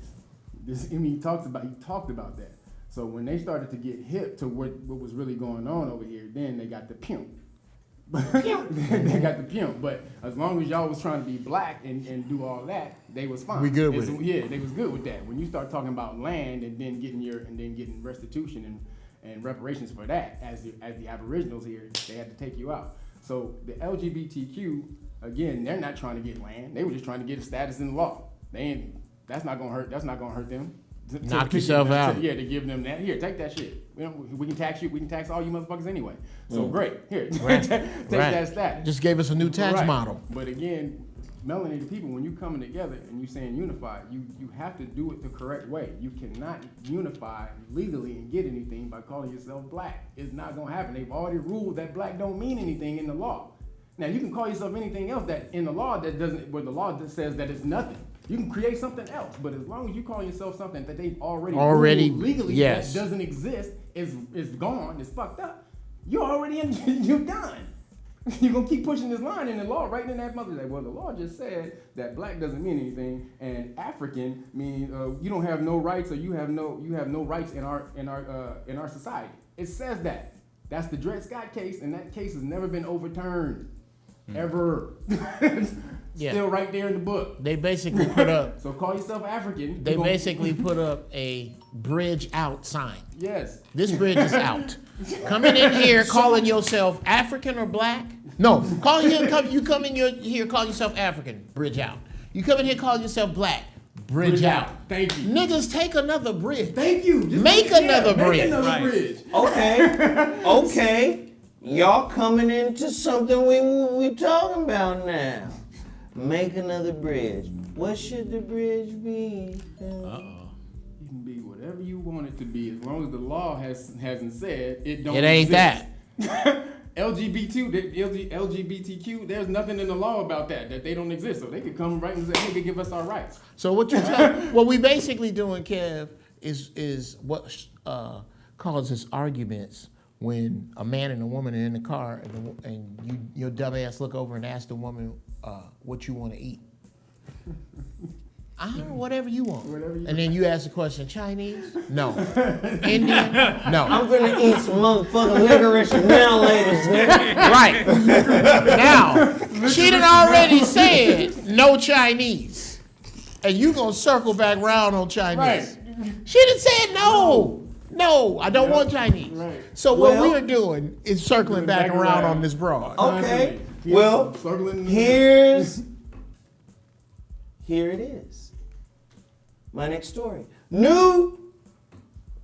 He talked about that. So when they started to get hip to what was really going on over here, then they got the pimp. They got the pimp. But as long as y'all was trying to be black and do all that, they was fine. We good with it. Yeah, they was good with that. When you start talking about land and then getting restitution and reparations for that, as the Aboriginals here, they had to take you out. So the LGBTQ, again, they're not trying to get land. They were just trying to get a status in the law. That's not gonna hurt them. Knock yourself out. To give them that. Here, take that shit. We can tax you. We can tax all you motherfuckers anyway. So great. Here, take that status. Just gave us a new tax Right. model. But again, melanated people, when you coming together and you saying unify, you have to do it the correct way. You cannot unify legally and get anything by calling yourself black. It's not gonna happen. They've already ruled that black don't mean anything in the law. Now you can call yourself anything else that in the law that doesn't, where the law that says that it's nothing. You can create something else, but as long as you call yourself something that they've already ruled legally yes. that doesn't exist, is gone, it's fucked up. You're already you're done. You're gonna keep pushing this line in the law, right in that mother. Like, well, the law just said that black doesn't mean anything, and African means you don't have no rights, or you have no rights in our society. It says that. That's the Dred Scott case, and that case has never been overturned, ever. Still right there in the book. They basically put up. So call yourself African. They basically put up a bridge out sign. Yes. This bridge is out. Coming in here calling yourself African or black? No, you come in here calling yourself African, bridge out. You come in here calling yourself black, bridge out. Thank you. Niggas, take another bridge. Thank you. Just Make another bridge. Make another Right. bridge. Okay. Y'all coming into something we talking about now. Make another bridge. What should the bridge be? You can be whatever you want it to be, as long as the law hasn't said it don't. It ain't exist. that. LGBTQ, there's nothing in the law about that they don't exist. So they could come right and say, "Hey, they give us our rights." So what we basically doing, Kev, is what causes arguments when a man and a woman are in the car and your dumb ass look over and ask the woman what you want to eat. I don't know, whatever you want. And then you ask the question, Chinese? No. Indian? No. I'm gonna eat some motherfucking licorice and now later, nigga. Right. Now, she done already said no Chinese. And you gonna circle back round on Chinese. Right. She done said no. No, I don't want Chinese. Right. So what we're doing is circling back around on this broad. Okay. Yeah, Well, circling- here it is. My next story. New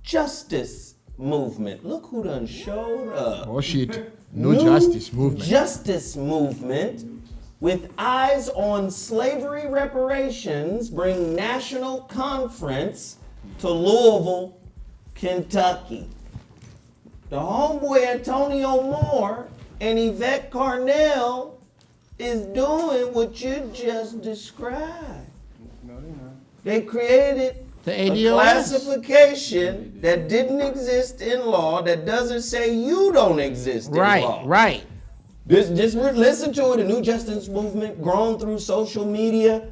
justice movement. Look who done showed up. Oh shit. No justice movement. Justice movement with eyes on slavery reparations bring national conference to Louisville, Kentucky. The homeboy Antonio Moore and Yvette Carnell is doing what you just described. No, they're not. They created The a ADOS? classification that didn't exist in law, that doesn't say you don't exist in law. Right. Just listen to it. A new justice movement grown through social media,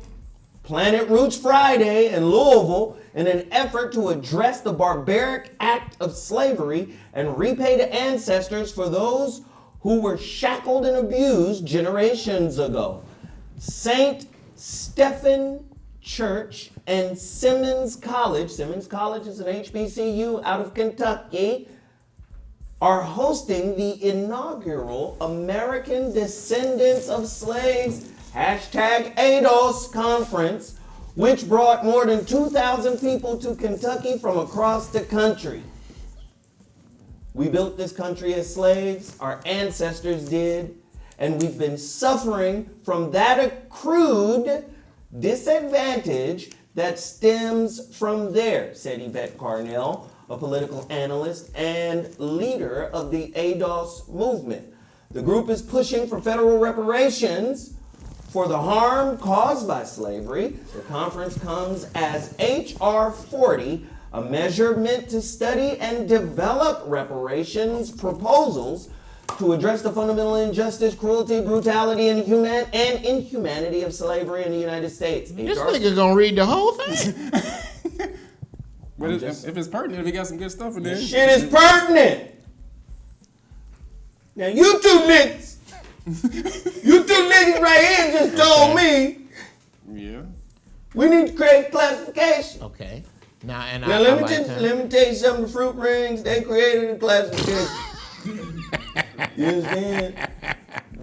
Planet Roots Friday in Louisville, in an effort to address the barbaric act of slavery and repay the ancestors for those who were shackled and abused generations ago. St. Stephen Church and Simmons College is an HBCU out of Kentucky, are hosting the inaugural American Descendants of Slaves #ADOS conference, which brought more than 2,000 people to Kentucky from across the country. We built this country as slaves, our ancestors did, and we've been suffering from that accrued disadvantage that stems from there, said Yvette Carnell, a political analyst and leader of the ADOS movement. The group is pushing for federal reparations for the harm caused by slavery. The conference comes as H.R. 40, a measure meant to study and develop reparations proposals to address the fundamental injustice, cruelty, brutality, and inhumanity of slavery in the United States. This nigga gonna read the whole thing. But if it's pertinent, if he got some good stuff in there. Shit is pertinent. Now you two niggas right here just told me Yeah. we need to create classification. Okay. Now Let me tell you something. The fruit rings, they created a classification. You understand?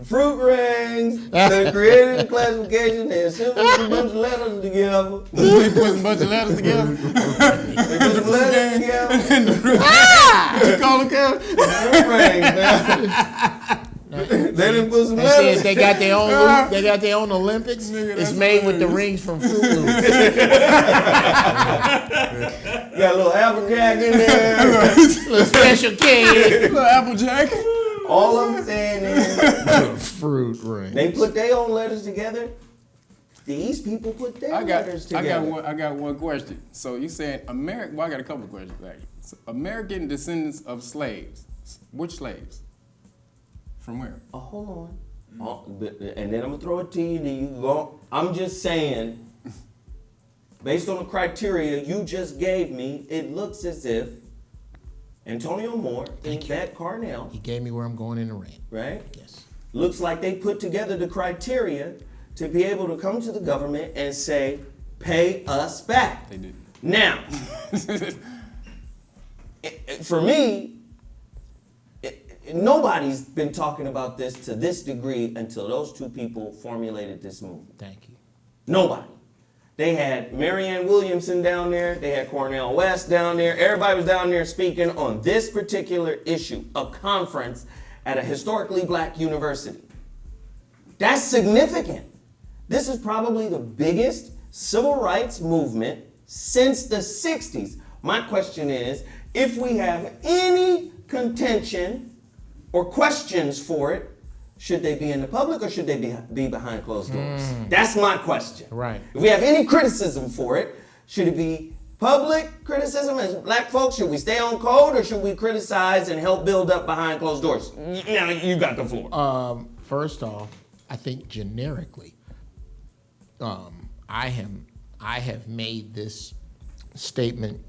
Fruit rings, they created a classification. They assembled a bunch of letters together. They put some bunch of letters together. They put some letters together. You call them, Kevin? Fruit rings, man. They didn't put some letters. They got their own. They got their own Olympics. It's made with the rings from Fruit Loops. Got a little Applejack in there. Little special cake. Little Applejack. All I'm saying is Fruit ring. they put their own letters together. These people put their letters together. I got one question. So you saying American? Well, I got a couple of questions actually. So American descendants of slaves. Which slaves? From where? Oh, hold on. And then I'm gonna throw it to you. Then you go. I'm just saying, based on the criteria you just gave me, it looks as if Antonio Moore and Yvette Carnell, He gave me where I'm going in the rain. right? Yes. Looks like they put together the criteria to be able to come to the government and say, pay us back. They did. Now, for me, nobody's been talking about this to this degree until those two people formulated this movement. Thank you. Nobody. They had Marianne Williamson down there. They had Cornel West down there. Everybody was down there speaking on this particular issue, a conference at a historically black university. That's significant. This is probably the biggest civil rights movement since the 60s. My question is, if we have any contention or questions for it, should they be in the public or should they be behind closed doors? That's my question. Right. If we have any criticism for it, should it be public criticism as black folks? Should we stay on code or should we criticize and help build up behind closed doors? Now you got the floor. First off, I think generically, I have made this statement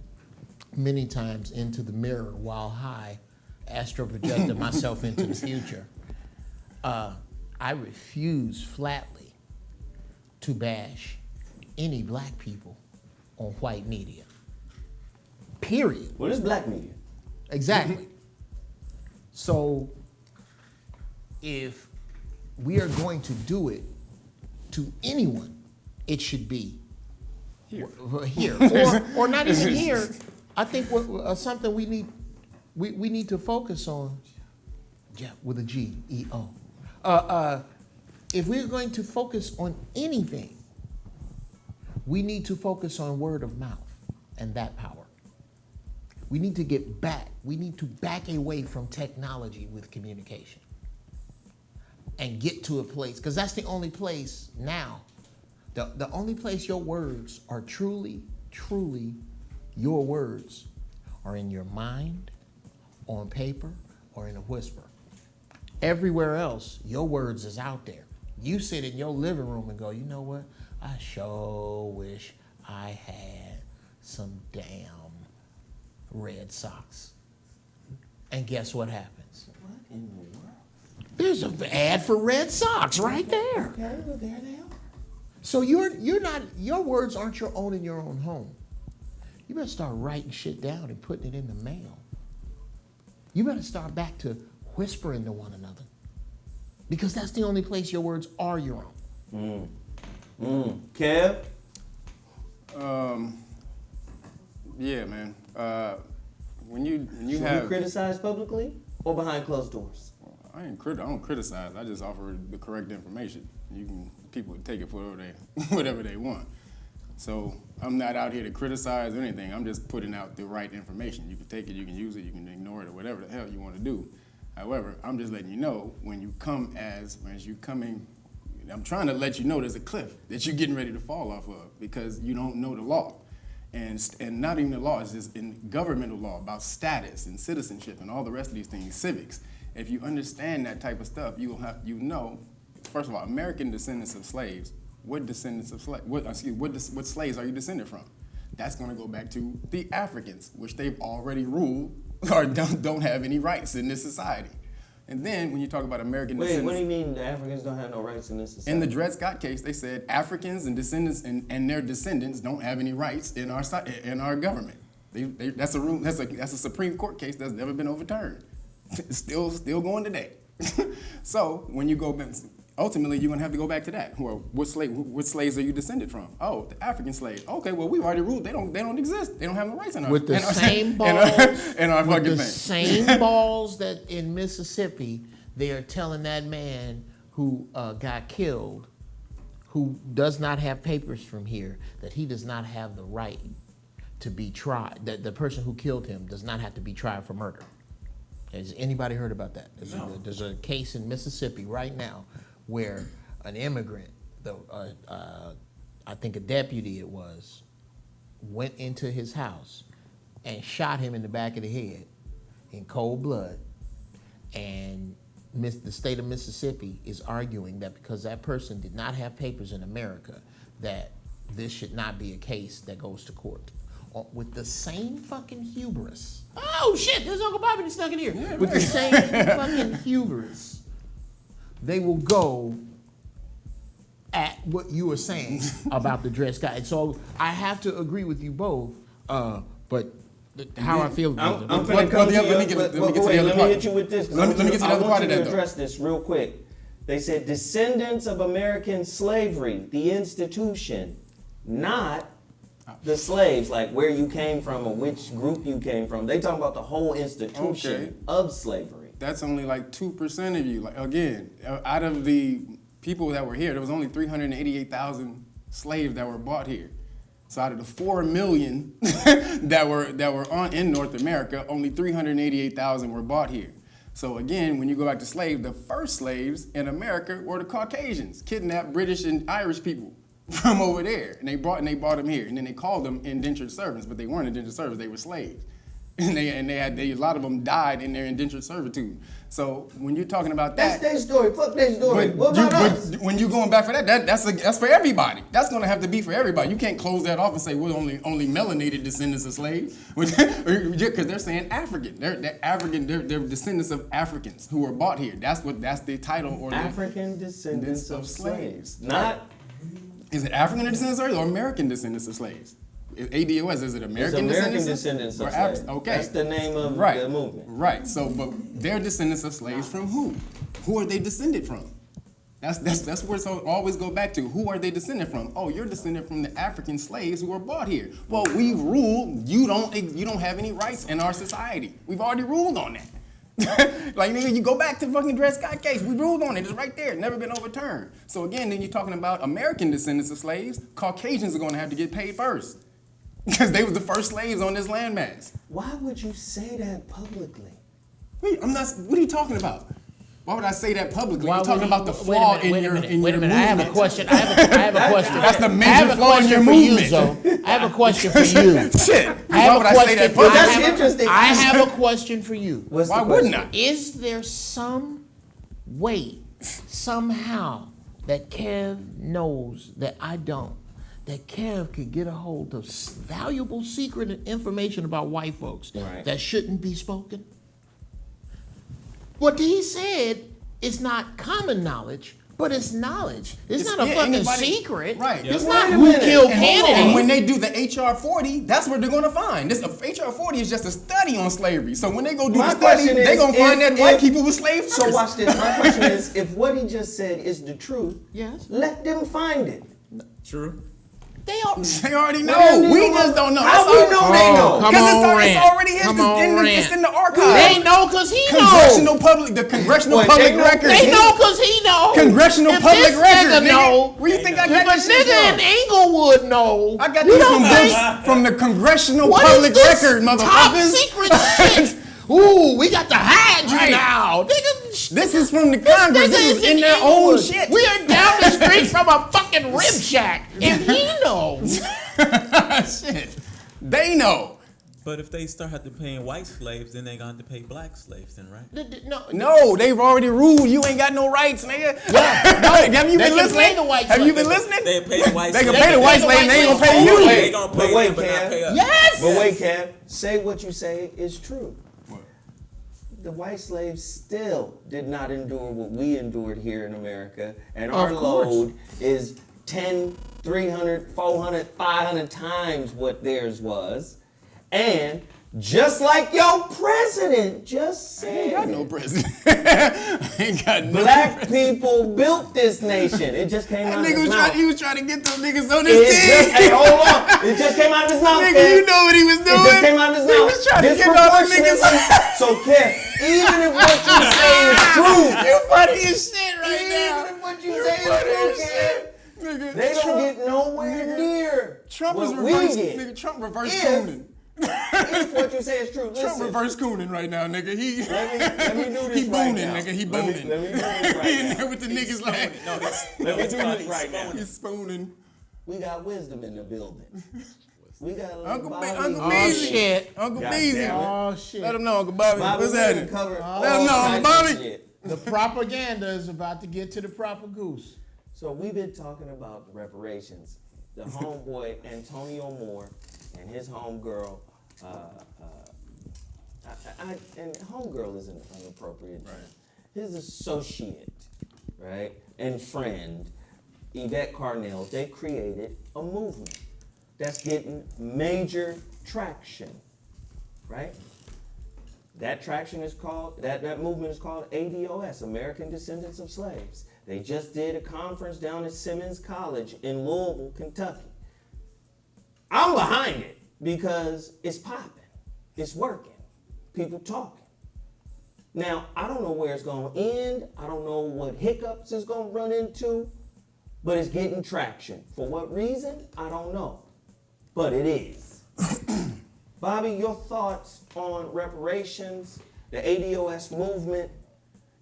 many times into the mirror while high, astro projected myself into the future. I refuse flatly to bash any black people on white media. Period. What is black media? Exactly. So if we are going to do it to anyone, it should be here, or not even here. I think something we need to focus on. Yeah, with a GEO. If we're going to focus on anything, we need to focus on word of mouth and that power. We need to get back. We need to back away from technology with communication and get to a place, because that's the only place now, the only place your words are truly truly your words are in your mind, on paper, or in a whisper. Everywhere else, your words is out there. You sit in your living room and go, you know what? I sure wish I had some damn red socks. And guess what happens? What in the world? There's an ad for red socks right there. Okay, well, there they are. So you're not, your words aren't your own in your own home. You better start writing shit down and putting it in the mail. You better start back to whispering to one another, because that's the only place your words are your own. Kev? Yeah, man. When you Should have, we criticize publicly or behind closed doors? I don't criticize. I just offer the correct information. People take it for whatever they want. So I'm not out here to criticize or anything. I'm just putting out the right information. You can take it, you can use it, you can ignore it, or whatever the hell you want to do. However, I'm just letting you know when you come I'm trying to let you know there's a cliff that you're getting ready to fall off of because you don't know the law. And not even the law, it's just in governmental law about status and citizenship and all the rest of these things, civics. If you understand that type of stuff, you know, first of all, American descendants of slaves, what slaves are you descended from? That's going to go back to the Africans, which they've already ruled or don't have any rights in this society. And then when you talk about American descendants... Wait, what do you mean the Africans don't have no rights in this society? In the Dred Scott case, they said Africans and descendants and their descendants don't have any rights in our government. That's a Supreme Court case that's never been overturned. It's still going today. So when you go back, ultimately you're gonna have to go back to that. Well, what slaves are you descended from? Oh, the African slaves. Okay, well we've already ruled they don't exist. They don't have no rights in our With the same balls that in Mississippi, they are telling that man who got killed, who does not have papers from here, that he does not have the right to be tried. That the person who killed him does not have to be tried for murder. Has anybody heard about that? There's a case in Mississippi right now where an immigrant, I think a deputy it was, went into his house and shot him in the back of the head in cold blood. And the state of Mississippi is arguing that because that person did not have papers in America, that this should not be a case that goes to court. With the same fucking hubris. Oh shit, there's Uncle Bobby that snuck in here. Yeah, with the same fucking hubris, they will go at what you were saying about the Dred Scott. And so I have to agree with you both, but how I feel about it. I'm finna come to you. Let me hit you with this. Let me get to the other part of that, though. Address this real quick. They said descendants of American slavery, the institution, not the slaves, like where you came from or which group you came from. They talking about the whole institution of slavery. That's only like 2% of you. Like again, out of the people that were here, there was only 388,000 slaves that were bought here. So out of the 4 million that were in North America, only 388,000 were bought here. So again, when you go back to slaves, the first slaves in America were the Caucasians, kidnapped British and Irish people from over there, and they brought them here, and then they called them indentured servants, but they weren't indentured servants; they were slaves, and a lot of them died in their indentured servitude. So when you're talking about that, that's their story. Fuck their story. What about us? When you're going back for that's for everybody. That's going to have to be for everybody. You can't close that off and say we're only melanated descendants of slaves, because they're saying African. They're African. They're descendants of Africans who were bought here. That's the title or African descendants of slaves, not. Is it African descendants or American descendants of slaves? ADOS, is it American descendants of slaves? Okay. That's the name of the movement. Right. So, but they're descendants of slaves from who? Who are they descended from? That's where it's always go back to. Who are they descended from? Oh, you're descended from the African slaves who were bought here. Well, we've ruled you don't have any rights in our society. We've already ruled on that. Like, nigga, you go back to the fucking Dred Scott case. We ruled on it. It's right there. Never been overturned. So again, then you're talking about American descendants of slaves. Caucasians are going to have to get paid first because they were the first slaves on this landmass. Why would you say that publicly? Wait, what are you talking about? Why would I say that publicly? Why You're talking would about the you- flaw in wait a your minute, in wait your a minute. I have a movement. question. I have a question. That's the I have major a flaw in your question for you, movement. Zo. I have a question for you. Shit. I have Why would I say that Well, publicly? that's interesting. I have a question for you. What's Why the wouldn't question? I? Is there some way, somehow, that Kev knows that I don't, that Kev could get a hold of valuable secret information about white folks Right. that shouldn't be spoken? What he said is not common knowledge, but it's knowledge. It's not a yeah, fucking anybody- secret. right. It's Wait not a who minute. killed And hold on, Kennedy. when they do the HR 40, that's what they're gonna find. HR 40 is just a study on slavery. So when they go do My the study, question they're is, gonna find if- that white if- people were slaves So first. watch this. My question is, if what he just said is the truth, Yes. let them find it. True. They are. They already know. They don't We need just don't know. How That's we all- know they know? Come Because on, it's Rand. already his. Come on, It's in the They archive. know because he knows. The congressional Wait, public they know- records. They know because he knows. Congressional If public this records, nigga nigga. know, Where you think I if got a this shit nigga from? in Inglewood know, I got you these don't from think books from the Congressional what Public is this Record, top motherfuckers. secret shit? Ooh, we got to hide you Right. now, nigga. This is from the This Congress. nigga This is in their Inglewood. own shit. We are down the street from a fucking rib shack. If he knows, Shit. They know. But if they start having to paying white slaves, then they gonna have to pay black slaves, then, right? No, they've already ruled. You ain't got no rights, nigga. Yeah. No, have you They been can pay listening? the white Have you slave. been listening? They pay the white They can slaves. pay the white slave. They ain't gonna pay you. They gonna But pay wait, them, but not Kev. pay us. yes. But wait, Kev, say what you say is true. What? The white slaves still did not endure what we endured here in America, and our Of course. load is 10, 300, 400, 500 times what theirs was. And just like your president just I ain't said, got no president. I ain't got no black people built this nation. It just came That out of nigga his was mouth. he was trying to get those niggas on It his just, team. hey, hold on. It just came out of his mouth, Nigga, Kev. you know what he was doing. It just came out of his He mouth. was trying to get all the niggas. Disproportionately. So, Kev, even if what you say is true, You funny as shit right even now. if what you You say is funny true, as Kev, shit. Nigga, they don't Trump, get nowhere near Trump is what we reverse. get. Nigga, Trump reverse If- cooning. If what you say is true, Trump listen. reverse cooning right now, nigga. Let me do this He right booning, now. nigga. He Let me- booning. let me do this right He in now. there with the niggas like. No, Let me do this right now. He's spooning. We got wisdom in the building. We got a little Uncle Bobby. Uncle Oh Beezy. shit. Uncle God Beezy. damn it. Oh shit. Let him know, Uncle Bobby. Bobby, What's we that? done covered all Let him know, types of Bobby. shit. The propaganda is about to get to the proper goose. So we've been talking about reparations. The homeboy Antonio Moore and his homegirl, and homegirl isn't an appropriate term. His associate, right, and friend, Yvette Carnell, they created a movement that's getting major traction, right? That traction is called, that movement is called ADOS, American Descendants of Slaves. They just did a conference down at Simmons College in Louisville, Kentucky. I'm behind it because it's popping, it's working, people talking. Now, I don't know where it's gonna end, I don't know what hiccups it's gonna run into, but it's getting traction. For what reason? I don't know, but it is. Bobby, your thoughts on reparations, the ADOS movement?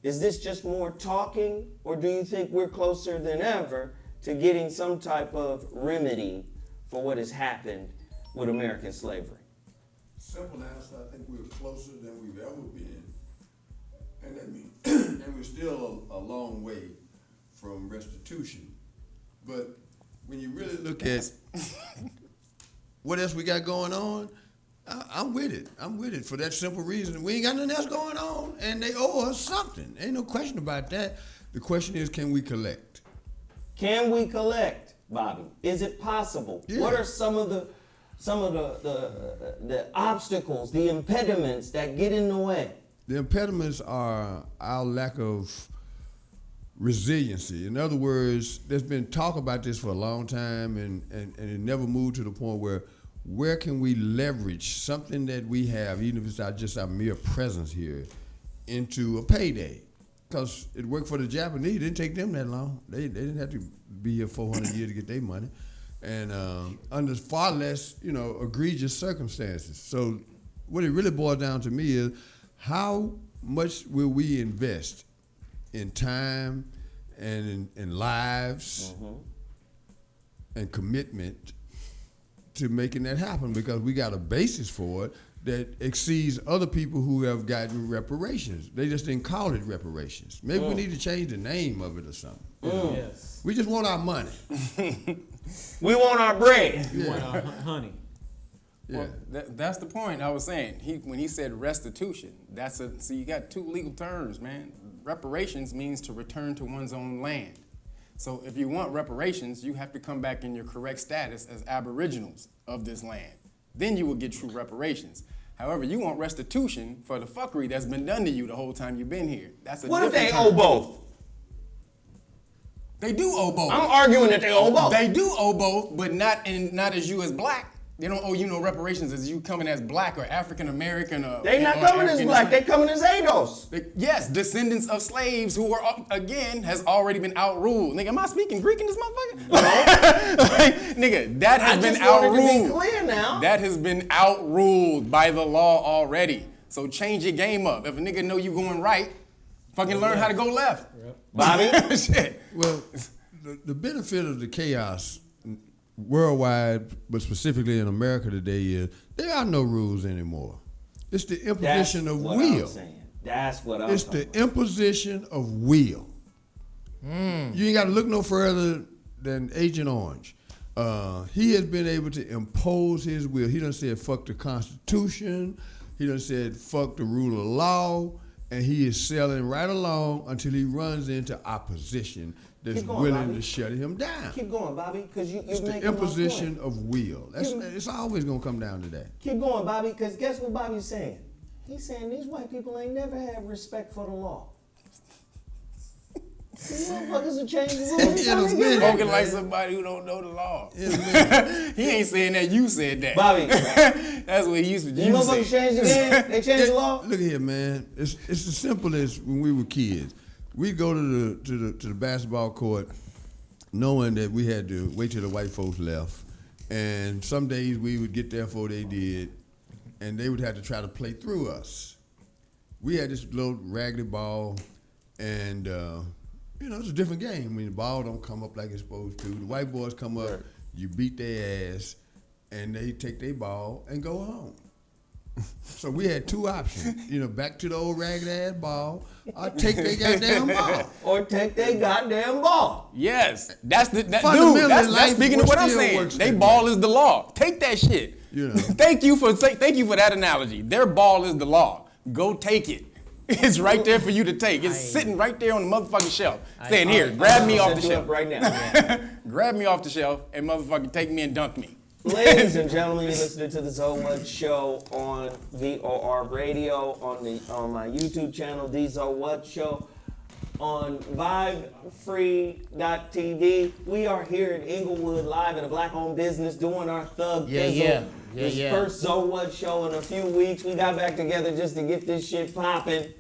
Is this just more talking, or do you think we're closer than ever to getting some type of remedy for what has happened with American slavery? Simple answer, I think we're closer than we've ever been. And that means, and we're still a long way from restitution. But when you really look at what else we got going on, I'm with it. I'm with it for that simple reason. We ain't got nothing else going on, and they owe us something. Ain't no question about that. The question is, can we collect? Can we collect, Bobby? Is it possible? Yeah. What are some of the obstacles, the impediments that get in the way? The impediments are our lack of resiliency. In other words, there's been talk about this for a long time, and it never moved to the point where can we leverage something that we have, even if it's just our mere presence here, into a payday? Because it worked for the Japanese. It didn't take them that long. They didn't have to be here 400 years to get their money, and under far less, egregious circumstances. So what it really boils down to me is, how much will we invest in time and in lives and commitment to making that happen, because we got a basis for it that exceeds other people who have gotten reparations. They just didn't call it reparations. Maybe we need to change the name of it or something. Yes. We just want our money. We want our bread. We want our honey. Yeah. Well, that's the point I was saying. When he said restitution, see, you got two legal terms, man. Reparations means to return to one's own land. So if you want reparations, you have to come back in your correct status as aboriginals of this land. Then you will get true reparations. However, you want restitution for the fuckery that's been done to you the whole time you've been here. That's a What if different they term. owe both? They do owe both. I'm arguing that they owe both. They do owe both, but not as you as black. They don't owe you no reparations as you coming as black or African American or. They not or coming as African black. They descent. coming as ADOS. Yes, descendants of slaves who are again has already been outruled. Nigga, am I speaking Greek in this motherfucker? Like, nigga, that has been wanted to be outruled. clear now. That has been outruled by the law already. So change your game up. If a nigga know you going right, fucking learn how to go left. Bobby? Shit. Well, the benefit of the chaos worldwide, but specifically in America today, is there are no rules anymore. It's the imposition of what will. I'm saying. That's what I'm It's saying. the imposition of will. You ain't got to look no further than Agent Orange. He has been able to impose his will. He done said fuck the Constitution. He done said fuck the rule of law. And he is sailing right along until he runs into opposition that's Keep going, willing Bobby. to shut him down. Keep going, Bobby, because you're It's the making my imposition point. of will. It's always going to come down to that. Keep going, Bobby, because guess what Bobby's saying? He's saying these white people ain't never had respect for the law. These motherfuckers are changing the rules. In a Trying to get minute. rid- Spoken like somebody who don't know the law. In a minute. He ain't saying that, you said that. Bobby, That's what he used to these you motherfuckers say. changed the game. They changed the law. Look here, man. It's as simple as when we were kids. We'd go to the basketball court knowing that we had to wait till the white folks left. And some days we would get there before they did, and they would have to try to play through us. We had this little raggedy ball, and it's a different game. I mean, the ball don't come up like it's supposed to. The white boys come up, you beat their ass, and they take their ball and go home. So we had two options, back to the old ragged ass ball, or take their goddamn ball. Or take their goddamn ball. Yes, that's Fundamentally, that's life speaking of what I'm still saying. works They that ball way. is the law. Take that shit. Thank you for that analogy. Their ball is the law. Go take it. It's right there for you to take. It's sitting right there on the motherfucking shelf. Saying, here, grab me off the Set you shelf. up right now. Grab me off the shelf and motherfucking take me and dunk me. Ladies and gentlemen, you're listening to the ZoWhat Show on VOR Radio, on my YouTube channel, the ZoWhat Show, on VibeFree.tv. We are here in Inglewood, live in a black-owned business, doing our thug thizzle. This first ZoWhat Show in a few weeks. We got back together just to get this shit popping.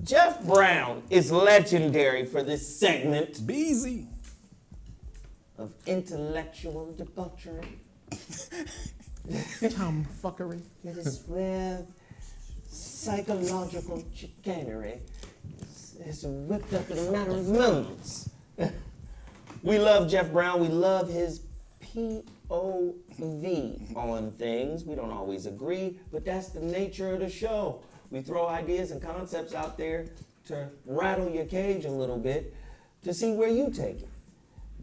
Jeff Brown is legendary for this segment Beezy. of intellectual debauchery. Tomfuckery. It is where psychological chicanery is whipped up in a matter of moments. We love Jeff Brown. We love his POV on things. We don't always agree, but that's the nature of the show. We throw ideas and concepts out there to rattle your cage a little bit to see where you take it.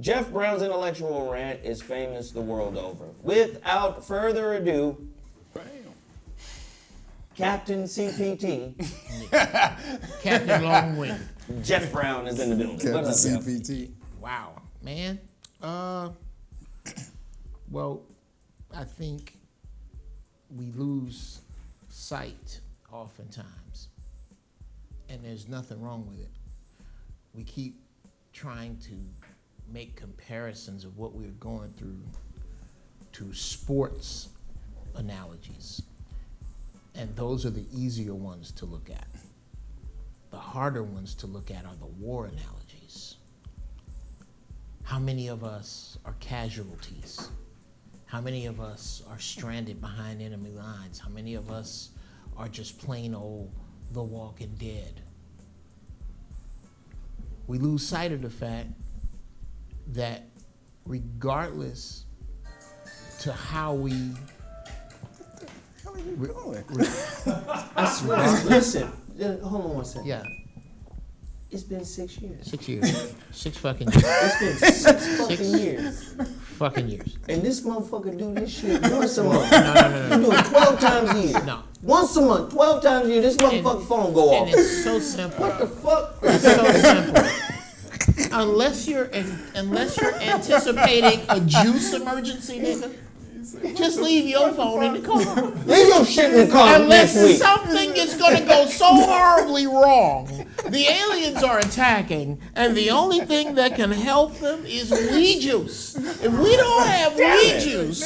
Jeff Brown's intellectual rant is famous the world over. Without further ado, Captain CPT, Captain Longwinded. Jeff Brown is in the building. Captain What's up, Jeff? CPT. Wow, man. Well, I think we lose sight oftentimes, and there's nothing wrong with it. We keep trying to make comparisons of what we're going through to sports analogies, and those are the easier ones to look at. The harder ones to look at are the war analogies. How many of us are casualties? How many of us are stranded behind enemy lines? How many of us are just plain old The Walking Dead? we lose sight of the fact that regardless to how we I swear. Listen, hold on one second. yeah, It's been 6 years. 6 years, 6 fucking years, It's been 6 fucking years. fucking years. And this motherfucker do this shit once a month. No. You do it 12 times a year. No. Once a month, 12 times a year, this motherfucking phone go off. And it's so simple. What the fuck? It's so simple. Unless you're anticipating a juice emergency, nigga, just leave your phone in the car. Leave your shit in the car Unless next week. something is going to go so horribly wrong, the aliens are attacking, and the only thing that can help them is weed juice. If we don't have weed juice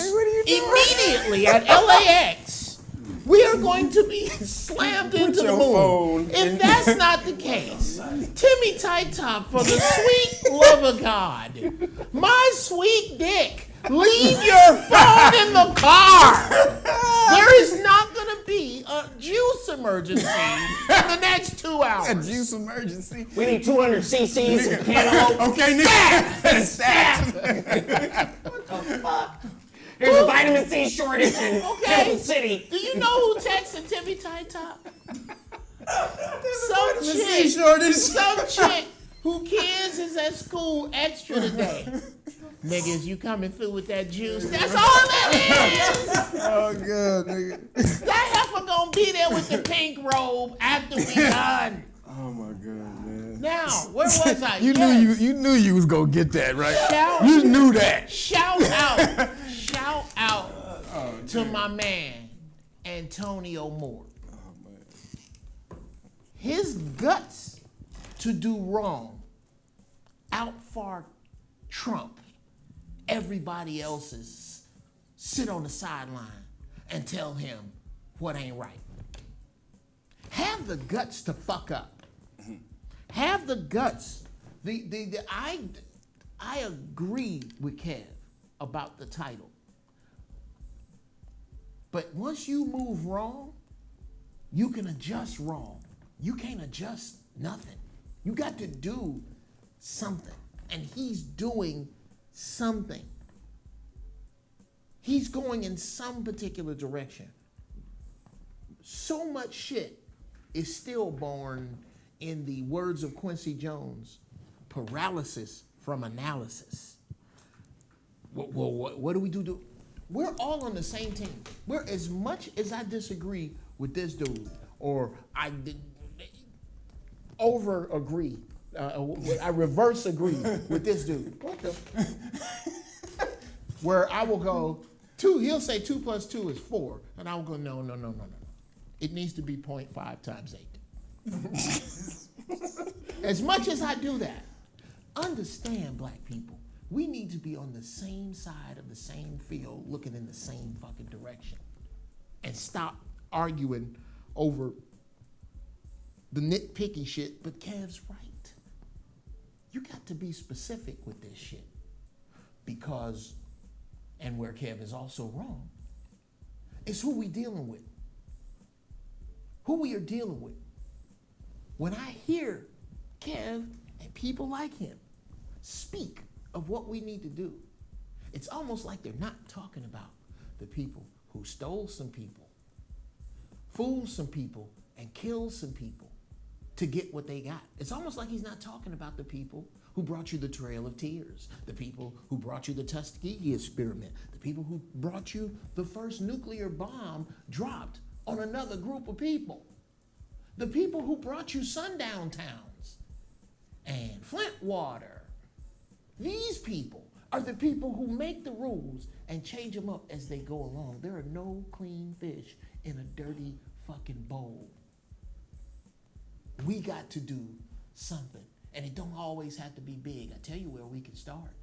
immediately at LAX, we are going to be slammed into the your moon. phone If that's not the case, Timmy Tight Top, for the sweet love of God, my sweet dick, leave your phone in the car. There is not going to be a juice emergency in the next 2 hours. A juice emergency. We need 200 cc's of cantaloupe. Okay, nigga. There's a vitamin C shortage in Okay. Kansas City. Do you know who texted Timmy Tight Top? Some chick who kids is at school extra today. Niggas, you coming through with that juice? That's all that is. Oh, God, nigga. That heifer gonna be there with the pink robe after we done. Oh, my God, man. Now, where was I? You Yes. knew you was gonna get that, right? Shout- You knew that. Shout out to my man, Antonio Moore. His guts to do wrong out-far Trump everybody else's sit on the sideline and tell him what ain't right. Have the guts to fuck up. Have the guts. I agree with Kev about the title. But once you move wrong, you can adjust wrong. You can't adjust nothing. You got to do something. And he's doing something. He's going in some particular direction. So much shit is still born, in the words of Quincy Jones, paralysis from analysis. Well, what do we do? We're all on the same team. We're, as much as I disagree with this dude, or I over agree, I reverse agree with this dude. What the? Where I will go, 2, he'll say 2 + 2 is 4, and I will go, no. It needs to be 0.5 times 8. As much as I do that, understand, black people, we need to be on the same side of the same field, looking in the same fucking direction, and stop arguing over the nitpicky shit. But Kev's right. You got to be specific with this shit, because, and where Kev is also wrong, it's who we dealing with. Who we are dealing with. When I hear Kev and people like him speak of what we need to do, it's almost like they're not talking about the people who stole some people, fooled some people, and killed some people to get what they got. It's almost like he's not talking about the people who brought you the Trail of Tears, the people who brought you the Tuskegee experiment, the people who brought you the first nuclear bomb dropped on another group of people, the people who brought you sundown towns and Flint water. These people are the people who make the rules and change them up as they go along. There are no clean fish in a dirty fucking bowl. We got to do something, and it don't always have to be big. I tell you where we can start.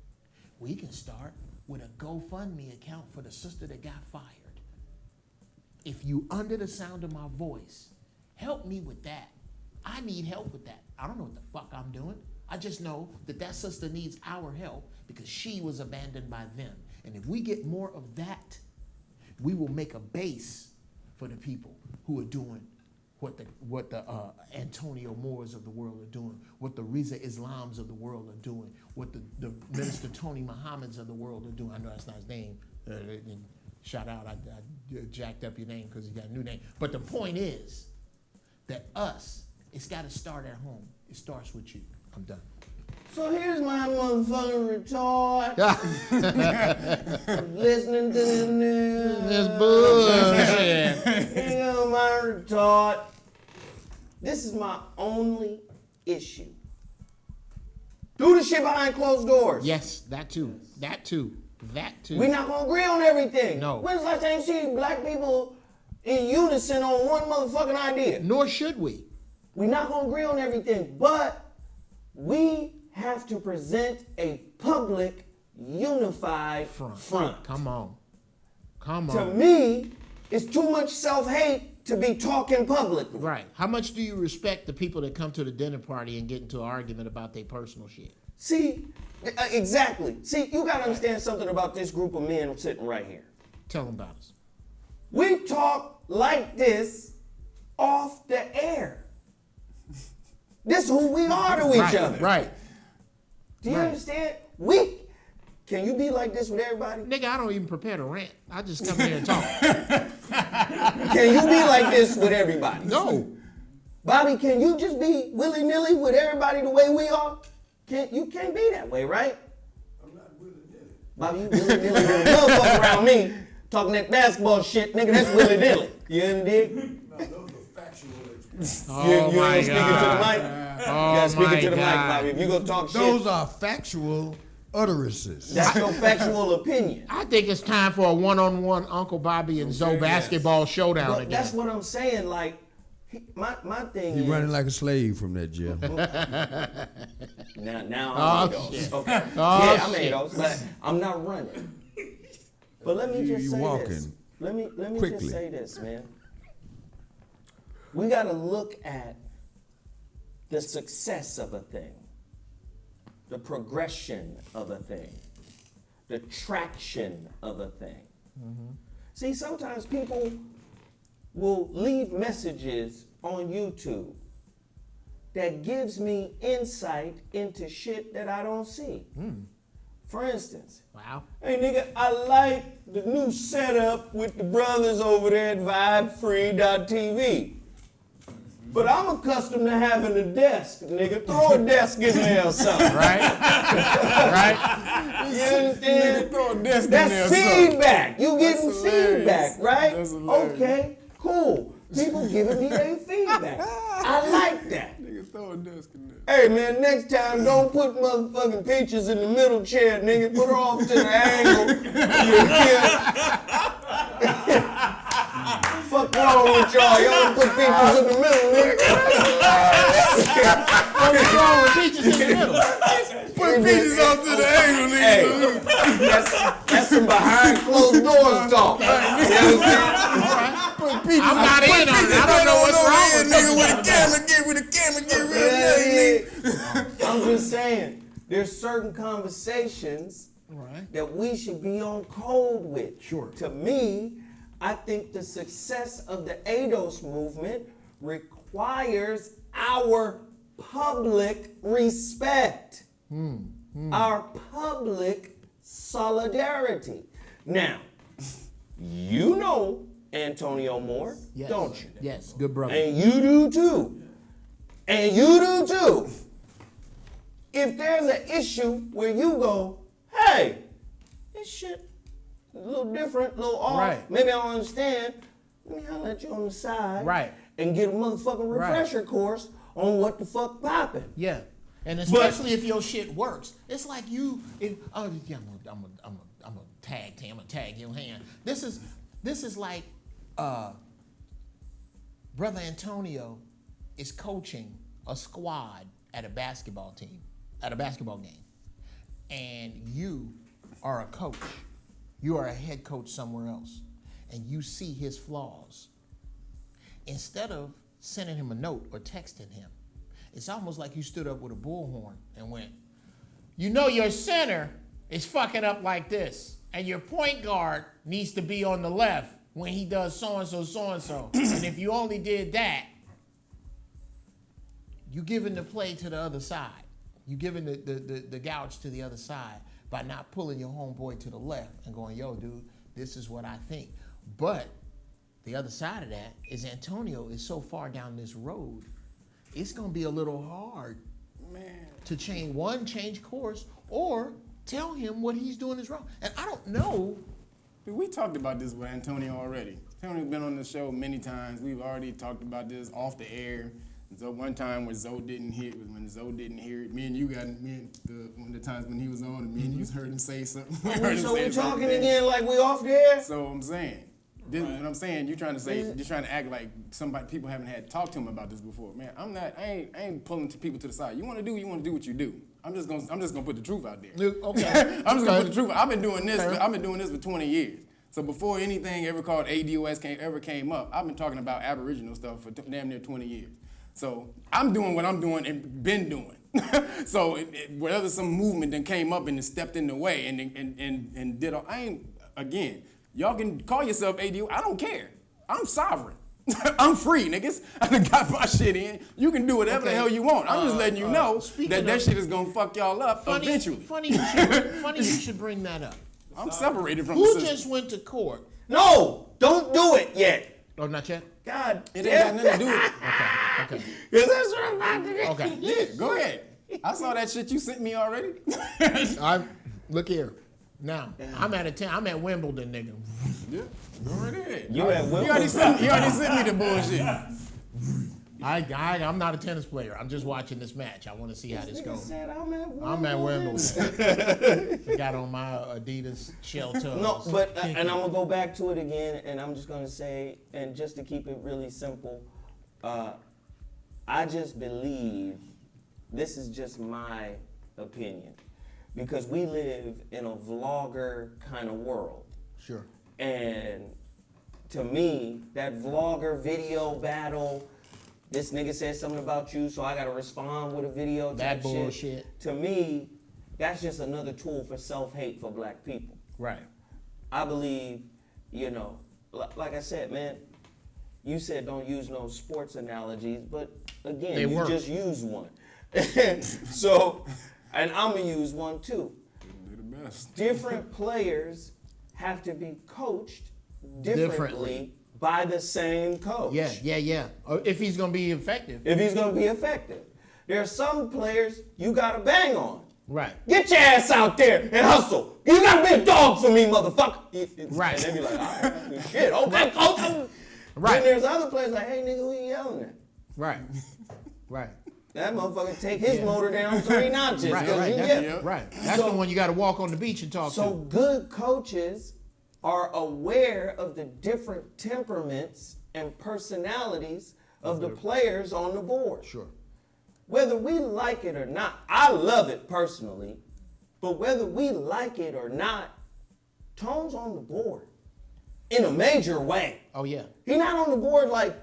We can start with a GoFundMe account for the sister that got fired. If you under the sound of my voice, help me with that. I need help with that. I don't know what the fuck I'm doing. I just know that that sister needs our help because she was abandoned by them. And if we get more of that, we will make a base for the people who are doing what the Antonio Moores of the world are doing, what the Riza Islams of the world are doing, what the Minister Tony Muhammads of the world are doing. I know that's not his name. Shout out, I jacked up your name because you got a new name. But the point is that it's got to start at home. It starts with you. I'm done. So here's my motherfucking retard. Listening to the news. This bullshit. Here go my retard. This is my only issue. Do the shit behind closed doors. Yes, that too. We're not gonna agree on everything. No. When's the last time you see black people in unison on one motherfucking idea? Nor should we. We're not gonna agree on everything, but we have to present a public, unified front. Come on. To me, it's too much self-hate to be talking publicly. Right. How much do you respect the people that come to the dinner party and get into an argument about their personal shit? See, exactly. See, you gotta understand something about this group of men sitting right here. Tell them about us. We talk like this off the air. This is who we are to each other. Right. Do you understand? Can you be like this with everybody? Nigga, I don't even prepare to rant. I just come here and talk. Can you be like this with everybody? No. Bobby, can you just be willy-nilly with everybody the way we are? You can't be that way, right? I'm not willy-nilly. Bobby, you willy-nilly with a motherfucker around me talking that basketball shit, nigga, that's willy-nilly. You dig? No, those are factual expressions. You ain't speaking to the mic? You gotta speak it to the mic, Bobby. If you gonna talk shit, Those are factual utterances. that's your factual opinion. I think it's time for a one-on-one Uncle Bobby and Zoe basketball showdown But again. that's what I'm saying. Like, my thing You're is running like a slave from that jail. now Oh, I'm Ados. shit. Okay. Oh, yeah, I'm shit. Ados, but I'm not running. But let me just You say walking this. Let me quickly. just say this, man. We got to look at the success of a thing, the progression of a thing, the traction of a thing. See, sometimes people will leave messages on YouTube that gives me insight into shit that I don't see. For instance, Wow. hey nigga, I like the new setup with the brothers over there at vibefree.tv. But I'm accustomed to having a desk, nigga. Throw a desk in there or something. Right? You understand? Throw a desk in there or That's something. feedback. You getting hilarious. feedback, right? That's hilarious. Okay, cool. People giving me their feedback. I like that. Nigga, throw a desk in there. Hey man, next time don't put motherfucking Peaches in the middle chair, nigga. Put her off to the angle. Fuck wrong with y'all? Y'all don't put Peaches in the middle, nigga. What's wrong with Peaches in the middle? Put Peaches off to the angle, nigga. Hey, that's some behind closed doors talk. You understand? I'm not in on it. I don't know what's wrong with nigga with Peaches. the camera, get real Yeah. I'm just saying, there's certain conversations Right. that we should be on code with. Sure. To me, I think the success of the ADOS movement requires our public respect, our public solidarity. Now, you know Antonio Moore, Yes. don't you? Yes, good brother. And you do too. And you do too. If there's an issue where you go, hey, this shit a little different, a little off, Right. maybe I don't understand, let me holler at you on the side Right. and get a motherfucking refresher course on what the fuck popping. Yeah, and especially if your shit works. It's like you. I'm a tag team. I'm a tag your hand. This is like Brother Antonio is coaching a squad at a basketball team, at a basketball game, and you are a coach. You are a head coach somewhere else, and you see his flaws. Instead of sending him a note or texting him, it's almost like you stood up with a bullhorn and went, you know your center is fucking up like this, and your point guard needs to be on the left when he does so-and-so, so-and-so. And if you only did that, You giving the play to the other side. You giving the gouge to the other side by not pulling your homeboy to the left and going, yo, dude, this is what I think. But the other side of that is Antonio is so far down this road, it's gonna be a little hard, man, to change course or tell him what he's doing is wrong. And I don't know. Dude, we talked about this with Antonio already. Antonio's been on the show many times. We've already talked about this off the air. So one time when Zoe didn't hear it was when Zoe didn't hear it. Me and you got one of the times when he was on, and me and you heard him say something. So we're talking again like we off there? So I'm saying, what I'm saying, you're trying to act like people haven't had talked to him about this before. Man, I ain't pulling people to the side. You want to do what you do. I'm just gonna put the truth out there. Okay. I'm just gonna put the truth. I've been doing this for 20 years. So before anything ever called ADOS ever came up, I've been talking about Aboriginal stuff for damn near 20 years. So I'm doing what I'm doing and been doing. So whether some movement then came up and stepped in the way and did all, again, y'all can call yourself ADO. I don't care. I'm sovereign. I'm free, niggas. I done got my shit in. You can do whatever the hell you want. I'm just letting you know that shit is gonna fuck y'all up eventually. Funny you should bring that up. I'm separated from Who the system. just went to court? No, don't do it yet. Oh, not yet? God, It ain't got nothing to do with it. Okay. Because that's what I'm about to do. Okay. Yeah, go ahead. I saw that shit you sent me already. Look here. Now, I'm at Wimbledon, nigga. Yeah, go right ahead. You at Wimbledon? He already sent me the bullshit. I'm not a tennis player. I'm just watching this match. I want to see how this goes. Said I'm I'm at Wimbledon. I got on my Adidas shell toes. No, but and I'm gonna go back to it again, and I'm just gonna say, and just to keep it really simple, I just believe this is just my opinion, because we live in a vlogger kind of world, Sure. and to me, that vlogger video battle. This nigga said something about you, so I gotta respond with a video. That type bullshit. Shit. To me, that's just another tool for self-hate for black people. Right. I believe, like I said, man, you said don't use no sports analogies, but again, They work. just use one. So, and I'm gonna use one too. They're the best. Different players have to be coached differently by the same coach. Yeah. If he's gonna be effective. If he's gonna be effective. There are some players you gotta bang on. Right. Get your ass out there and hustle. You gotta be a dog for me, motherfucker. Right. And they be like, all right, shit, okay, coach. Right. Then there's other players like, hey, nigga, who you yelling at? Right. Right. That motherfucker take his motor down 3 notches. Right. 'cause Right. you That's, get- right. That's the one you got to walk on the beach and talk So to. good coaches are aware of the different temperaments and personalities of the players on the board. Sure. Whether we like it or not, I love it personally, but whether we like it or not, Tone's on the board in a major way. Oh yeah. He's not on the board like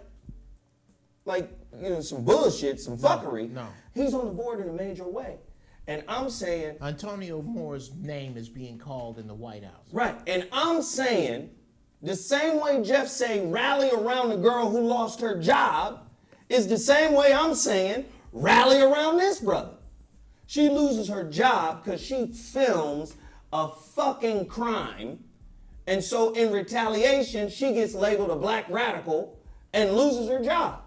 some bullshit, some fuckery. no. He's on the board in a major way. And I'm saying, Antonio Moore's name is being called in the White House. right, and I'm saying, the same way Jeff say rally around the girl who lost her job is the same way I'm saying rally around this brother. She loses her job because she films a fucking crime, and so in retaliation, she gets labeled a black radical and loses her job.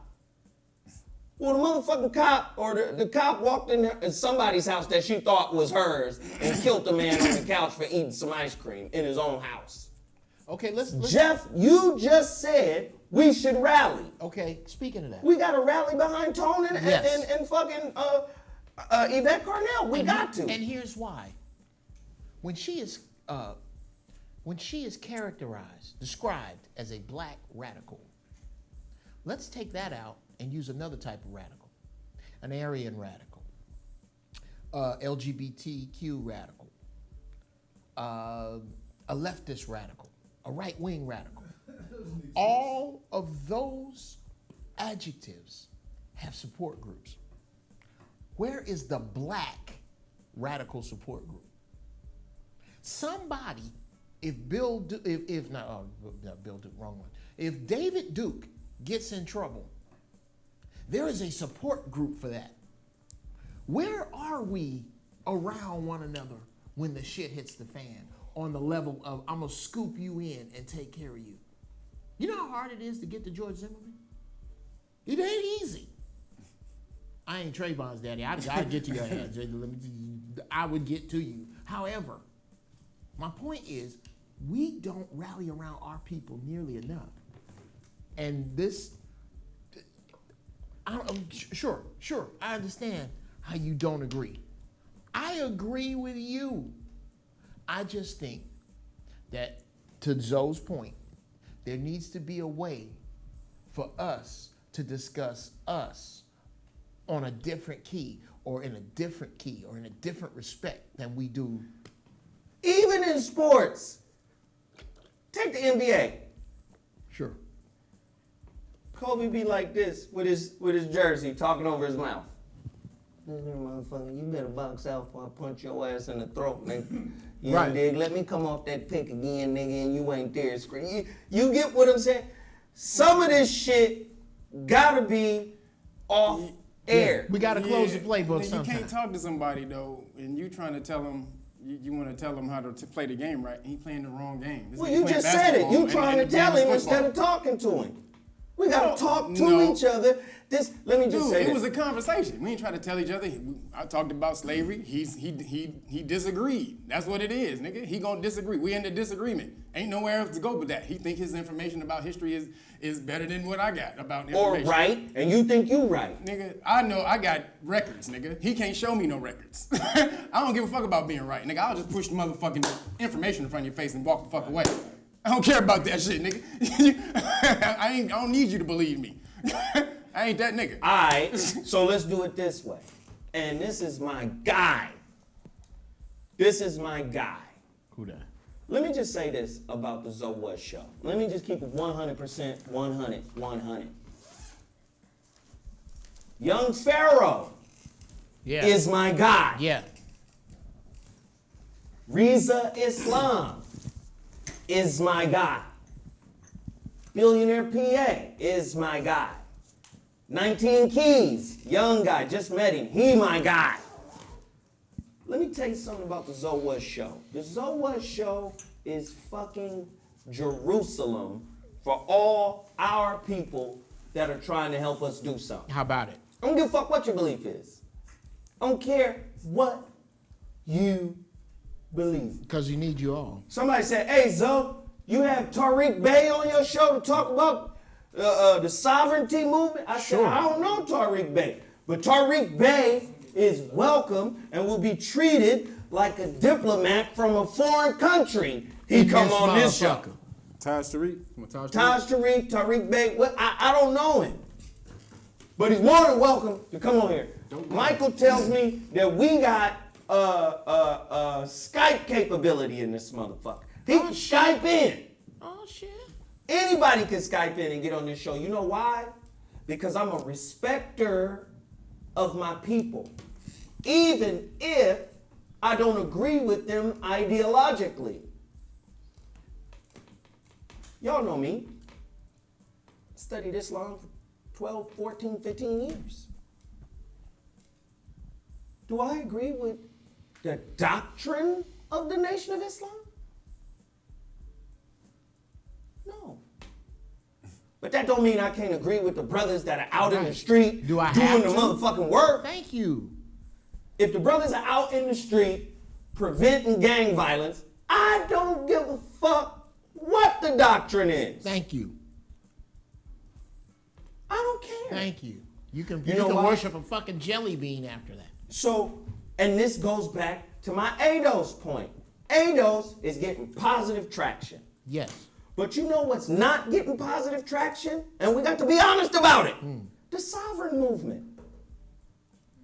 Well, the motherfucking cop or the cop walked in somebody's house that she thought was hers and killed the man on the couch for eating some ice cream in his own house. Okay, let's Jeff, you just said we should rally. Okay, speaking of that. We got to rally behind Tone and, Yes. and fucking Yvette Carnell. We got to. And here's why. When she is described as a black radical, let's take that out and use another type of radical, an Aryan radical, LGBTQ radical, a leftist radical, a right-wing radical. All of those adjectives have support groups. Where is the black radical support group? Somebody, if Bill Duke gets in trouble, There is a support group for that. Where are we around one another when the shit hits the fan on the level of I'm going to scoop you in and take care of you? You know how hard it is to get to George Zimmerman? It ain't easy. I ain't Trayvon's daddy. I'd get to your ass. I would get to you. However, my point is we don't rally around our people nearly enough. And this, sure, I understand how you don't agree. I agree with you. I just think that, to Zoe's point, there needs to be a way for us to discuss us on a different key or in a different key or in a different respect than we do. Even in sports. Take the NBA. Sure. Kobe be like this with his jersey, talking over his mouth. Motherfucker, you better box out before I punch your ass in the throat, nigga. You Right. dig? Let me come off that pick again, nigga, and you ain't there scream. You get what I'm saying? Some of this shit gotta be off air. We got to close the playbook You sometime. can't talk to somebody, though, and you trying to tell him, you want to tell him how to play the game right, and he playing the wrong game. This Well, nigga you playing just said it. basketball You and trying to the tell game him is instead of football. talking to him. We gotta talk to no. each other. Let me just Dude, say it this. was a conversation. We ain't trying to tell each other. I talked about slavery. He disagreed. That's what it is, nigga. He gonna disagree. We in the disagreement. Ain't nowhere else to go but that. He think his information about history is better than what I got about Or information. right, and you think you right. Nigga, I know I got records, nigga. He can't show me no records. I don't give a fuck about being right, nigga. I'll just push the motherfucking information in front of your face and walk the fuck away. I don't care about that shit, nigga. I don't need you to believe me. I ain't that nigga. All right, so let's do it this way. And this is my guy. Who that? Let me just say this about the ZoWhat Show. Let me just keep it 100%, 100. Young Pharaoh Yeah. is my guy. Yeah. Riza Islam is my guy. Billionaire PA is my guy. 19 Keys, young guy, just met him. He my guy. Let me tell you something about the ZoWhat Show. The ZoWhat Show is fucking Jerusalem for all our people that are trying to help us do something. How about it? I don't give a fuck what your belief is. I don't care what you believe. Because you need you all. Somebody said, hey, Zoe, you have Tariq Bey on your show to talk about the sovereignty movement? I said, I don't know Tariq Bey. But Tariq Bey is welcome and will be treated like a diplomat from a foreign country. He come on this show. Taj Tariq. Tariq Bey, I don't know him. But he's more than welcome to come on here. Michael tells me that we got Skype capability in this motherfucker. He can Skype in. Oh, shit. Anybody can Skype in and get on this show. You know why? Because I'm a respecter of my people. Even if I don't agree with them ideologically. Y'all know me. Studied Islam for 12, 14, 15 years. Do I agree with the doctrine of the Nation of Islam? No. But that don't mean I can't agree with the brothers that are out in the street Do I doing have the to? motherfucking work. Thank you. If the brothers are out in the street preventing gang violence, I don't give a fuck what the doctrine is. Thank you. I don't care. Thank you. You can know why? worship a fucking jelly bean after that. So, and this goes back to my ADOS point. ADOS is getting positive traction. Yes. But you know what's not getting positive traction? And we got to be honest about it. The sovereign movement.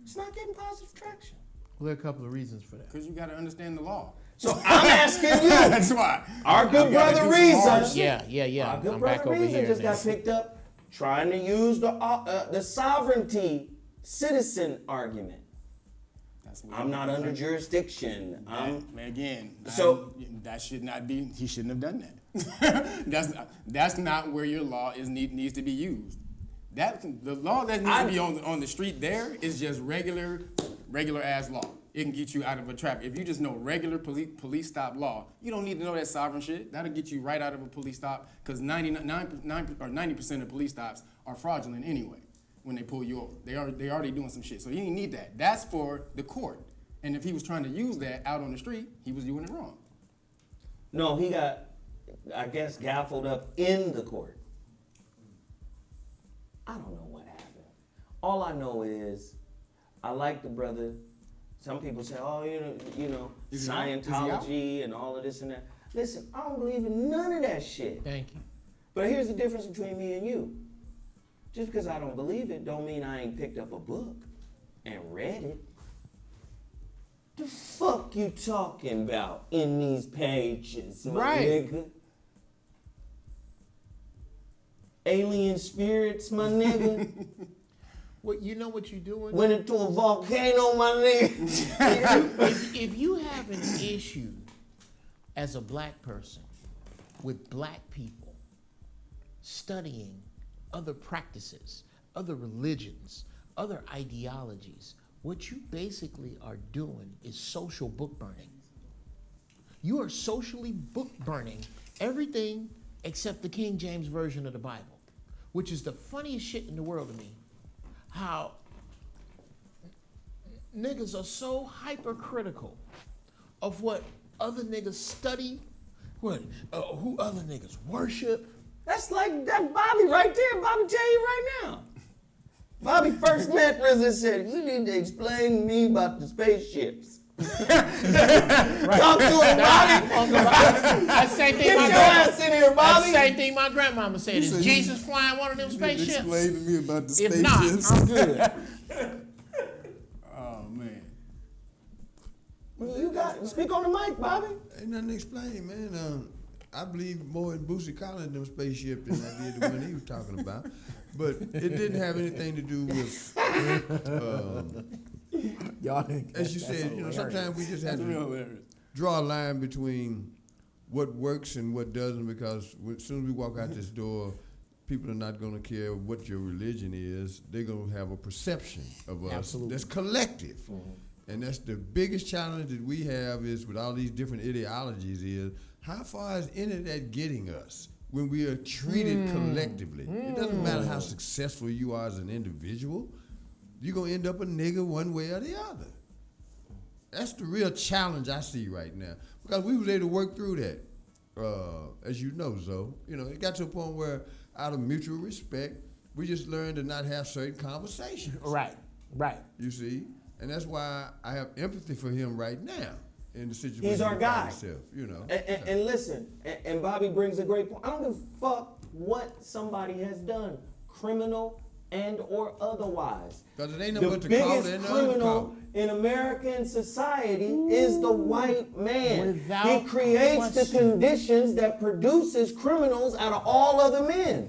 It's not getting positive traction. Well, there are a couple of reasons for that. Because you got to understand the law. So I'm asking you. That's why. Our good You gotta brother do some hard Reza. shit. Yeah. Our good I'm back brother over Reza here. just now. got picked up trying to use the sovereignty citizen argument. That's what I'm not under jurisdiction. Again, So- that should not be. He shouldn't have done that. That's not where your law needs to be used. The law that needs to be on the street there is just regular ass law. It can get you out of a trap. If you just know regular police stop law, you don't need to know that sovereign shit. That'll get you right out of a police stop because 90% of police stops are fraudulent anyway when they pull you over. They already doing some shit. So you didn't need that. That's for the court. And if he was trying to use that out on the street, he was doing it wrong. No, he got, I guess, gaffled up in the court. I don't know what happened. All I know is I like the brother. Some people say, oh, you know, Scientology and all of this and that. Listen, I don't believe in none of that shit. Thank you. But here's the difference between me and you. Just because I don't believe it don't mean I ain't picked up a book and read it. The fuck you talking about in these pages, my nigga? Alien spirits, my nigga? Well, you know what you're doing? Went into a volcano, my nigga. If you have an issue as a black person with black people studying other practices, other religions, other ideologies, what you basically are doing is social book burning. You are socially book burning everything except the King James Version of the Bible, which is the funniest shit in the world to me. How niggas are so hypercritical of what other niggas study, who other niggas worship. That's like that Bobby right there. Bobby tell you right now. Bobby first met RZA and said, you need to explain to me about the spaceships. Talk to him, Bobby. That's the same thing. Get your ass in here, Bobby. That's the same thing my grandmama said. Is Jesus flying one of them spaceships? Explain to me about the If spaceships. not, I'm good. Oh man. You got speak on the mic, Bobby. Ain't nothing to explain, man. I believe more in Boosie Collins and them spaceship than I did the one he was talking about. But it didn't have anything to do with, as you said, you know, sometimes we just have to draw a line between what works and what doesn't, because as soon as we walk out this door, people are not going to care what your religion is. They're going to have a perception of us that's collective. Mm-hmm. And that's the biggest challenge that we have is with all these different ideologies is, how far is any of that getting us when we are treated collectively? It doesn't matter how successful you are as an individual. You're going to end up a nigga one way or the other. That's the real challenge I see right now. Because we was able to work through that, as you know, Zo. You know, it got to a point where out of mutual respect, we just learned to not have certain conversations. Right. You see? And that's why I have empathy for him right now. In the situation He's our guy. himself, you know. And listen, and Bobby brings a great point. I don't give a fuck what somebody has done, criminal and or otherwise. Because it ain't The nothing but the call biggest and criminal in American society is the white man. Without He creates the conditions that produces criminals out of all other men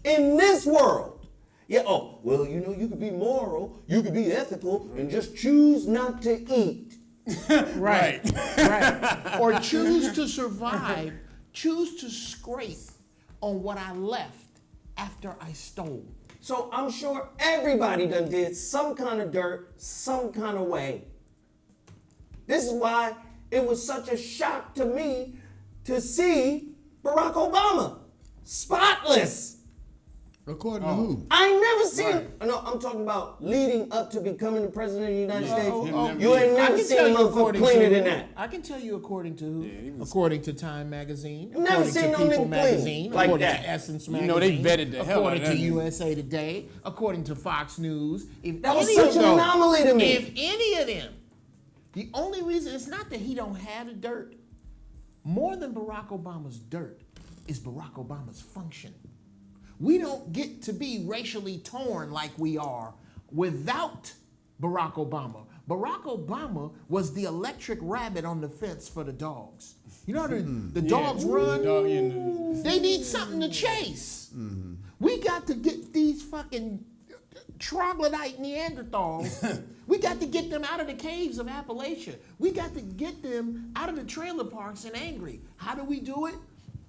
in this world. Yeah. Oh, well, you know, you could be moral, you could be ethical, and just choose not to eat. Right. Or choose to survive, choose to scrape on what I left after I stole. So I'm sure everybody done did some kind of dirt, some kind of way. This is why it was such a shock to me to see Barack Obama spotless. According to who? I ain't never seen. No, I'm talking about leading up to becoming the president of the United States. You ain't never seen a motherfucker cleaner than that. I can tell you according to who. According to Time Magazine. Never According seen to no People nigga Magazine. clean like According that. to Essence You Magazine. know, they vetted the hell out of According to that nigga. USA Today. According to Fox News. If That was any such of an those- anomaly to me. If any of them, the only reason, it's not that he don't have the dirt. More than Barack Obama's dirt is Barack Obama's function. We don't get to be racially torn like we are without Barack Obama. Barack Obama was the electric rabbit on the fence for the dogs. You know the dogs run? They need something to chase. We got to get these fucking troglodyte Neanderthals. We got to get them out of the caves of Appalachia. We got to get them out of the trailer parks and angry. How do we do it?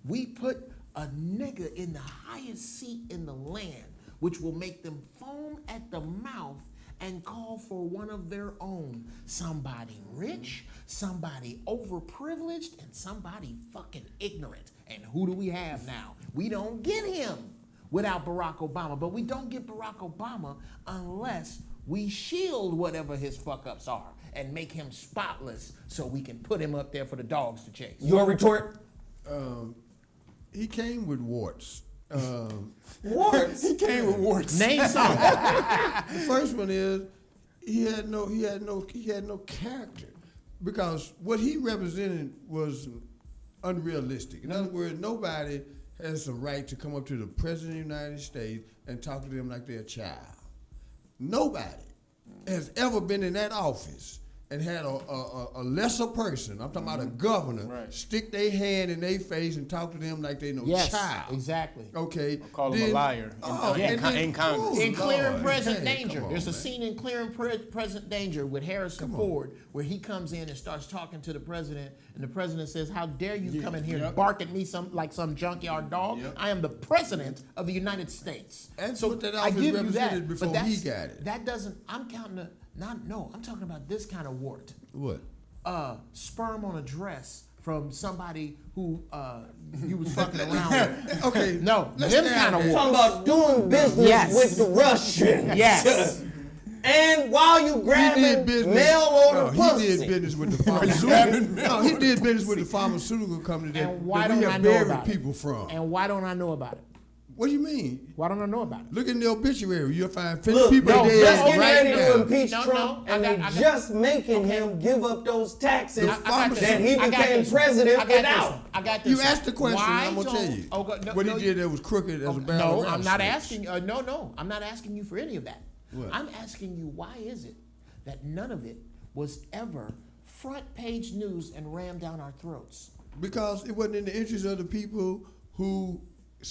We put a nigga in the highest seat in the land which will make them foam at the mouth and call for one of their own. Somebody rich, somebody overprivileged, and somebody fucking ignorant. And who do we have now? We don't get him without Barack Obama, but we don't get Barack Obama unless we shield whatever his fuck-ups are and make him spotless so we can put him up there for the dogs to chase. Your retort? He came with warts. Warts? He came with warts. Name some. The first one is he had no character, because what he represented was unrealistic. In other words, nobody has the right to come up to the president of the United States and talk to them like they're a child. Nobody has ever been in that office and had a lesser person, I'm talking about a governor, Right. stick their hand in their face and talk to them like they no Yes, child. exactly. Okay. Call him a liar in Congress. In Clear and Present Hey, Danger. come on, There's a man. scene in Clear and Present Danger with Harrison Ford where he comes in and starts talking to the president, and the president says, "How dare you come in here and bark at me like some junkyard dog? Yep. I am the president of the United States." That's so what that I office give you represented that, before but he got it. That doesn't, I'm counting I'm talking about this kind of wart. What? Sperm on a dress from somebody who you was fucking around with. Okay. No, let's them stay kind out of there. Talking about doing business Yes. with the Russians. Yes. And while you He did grabbing business. mail order He pussy. did business with the pharmaceutical. No, he did business with the pharmaceutical company that, And why that we don't I have know buried about it? people from. And why don't I know about it? What do you mean? Why don't I know about it? Look in the obituary. You'll find 50 Look, people no, dead just getting right ready to now. impeach No, Trump, no, and I they got- just making him give up those taxes I got this. that he I got became this one. president I got this without. one. I got this You one. asked the question, Why I'm going to tell don't- you. Oh, God, no, what no, he did that was crooked as a barrel No, of I'm not rattlesnakes. asking. No, I'm not asking you for any of that. What? I'm asking you, why is it that none of it was ever front page news and rammed down our throats? Because it wasn't in the interest of the people who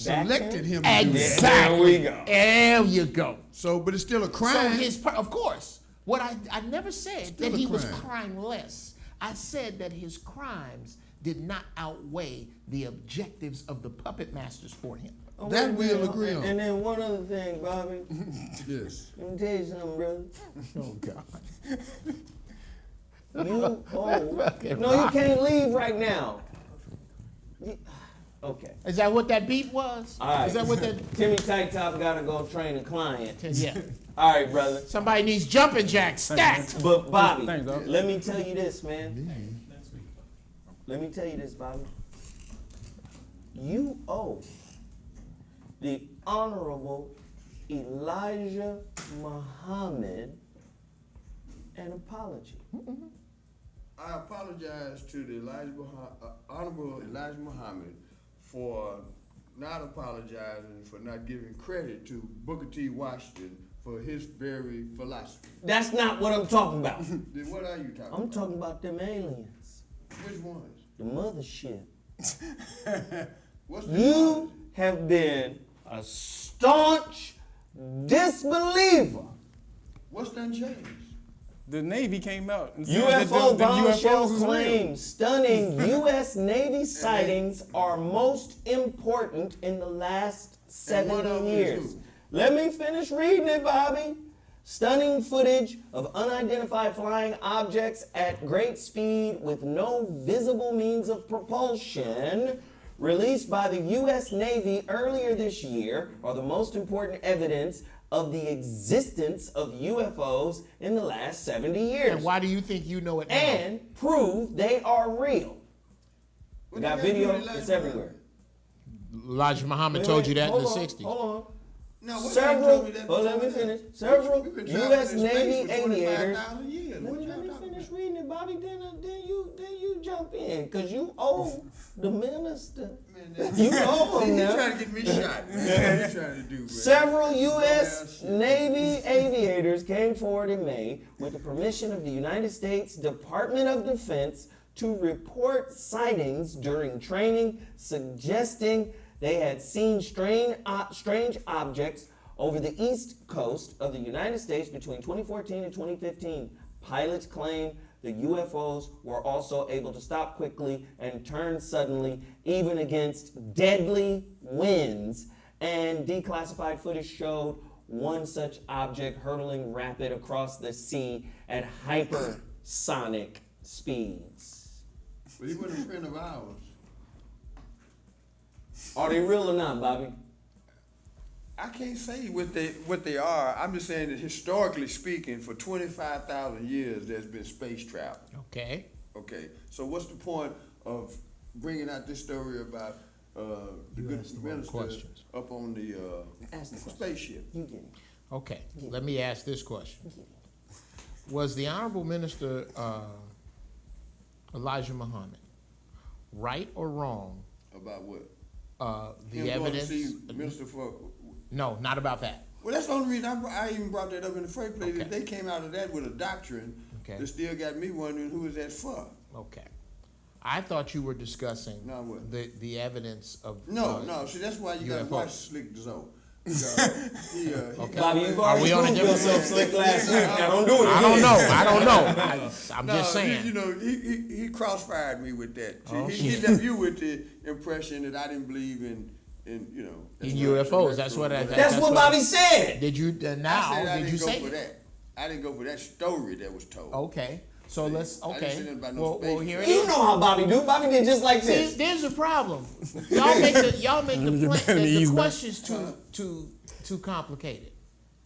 Back selected then? him to do that. Exactly. There we go. There you go. So, but it's still a So crime. of course, what I never said Still that a he was crime. crimeless. I said that his crimes did not outweigh the objectives of the puppet masters for him. Oh, That wait a minute. we'll agree on. And then one other thing, Bobby. Yes. Let me tell you something, brother. Oh God. No, you can't leave right now. Okay. Is that what that beat was? All right. Is that what that? Timmy Tight Top gotta go train a client. Yeah. All right, brother. Somebody needs jumping jacks stacked. But Bobby, Thanks, dog. let me tell you this, man. Let me tell you this, Bobby. You owe the Honorable Elijah Muhammad an apology. I apologize to the Honorable Elijah Muhammad for not apologizing for not giving credit to Booker T. Washington for his very philosophy. That's not what I'm talking about. Then what are you talking I'm about? talking about them aliens. Which ones? The mothership. What's the You have been a staunch disbeliever. What's done changed? The Navy came out and said that UFO the bombshell UFOs was real. claims stunning U.S. Navy sightings are most important in the last And one of 70 them is years. who? Let me finish reading it, Bobby. Stunning footage of unidentified flying objects at great speed with no visible means of propulsion, released by the U.S. Navy earlier this year, are the most important evidence of the existence of UFOs in the last 70 years. And why do you think you know it now? And prove they are real. We What got you gotta do video, with Elijah it's Muhammad? everywhere. Elijah Muhammad Wait, told wait, you that in hold the on, 60s. Hold on. No, what Several, you told me that let me before that? finish. Several We've been U.S. traveling in Navy space for aviators. 25,000 years. What Let y'all me talking finish about? reading it, Bobby. Then you jump in, because you owe the minister. You owe him You now. trying to get me shot, man. What you trying to do, man? Several U.S. shit. Navy aviators came forward in May with the permission of the United States Department of Defense to report sightings during training, suggesting they had seen strange objects over the east coast of the United States between 2014 and 2015. Pilots claim the UFOs were also able to stop quickly and turn suddenly, even against deadly winds, and declassified footage showed one such object hurtling rapid across the sea at hypersonic speeds. But he wasn't a friend of ours. Are they real or not, Bobby? I can't say what they are. I'm just saying that historically speaking, for 25,000 years, there's been space travel. Okay. Okay, so what's the point of bringing out this story about the good minister questions. up on the Ask the question. spaceship? You get it. Okay. Let me ask this question. Was the Honorable Minister Elijah Muhammad right or wrong? About what? The Him going to evidence? see minister for. No, not about that. Well, that's the only reason I even brought that up in the first place. Okay. They came out of that with a doctrine Okay. that still got me wondering who is that for. Okay. I thought you were discussing No, what? the evidence of No. See, that's why you got to UFO. watch Slick Zoe. He Bobby, you've Are we already on a proved different- yourself slick last week. Now don't do it again. I don't know. I'm just saying. You know, he crossfired me with that. Oh, He shit. left you with the impression that I didn't believe in you know. In UFOs, that's what I- That's what Bobby said. Did you now? I said I Did you didn't go say for that. I didn't go for that story that was told. Okay. So let's. I didn't say nothing about no Well, space here it travel. is. You know how Bobby do. Bobby did just like See, this. there's a problem. Y'all make the ease back. questions too complicated.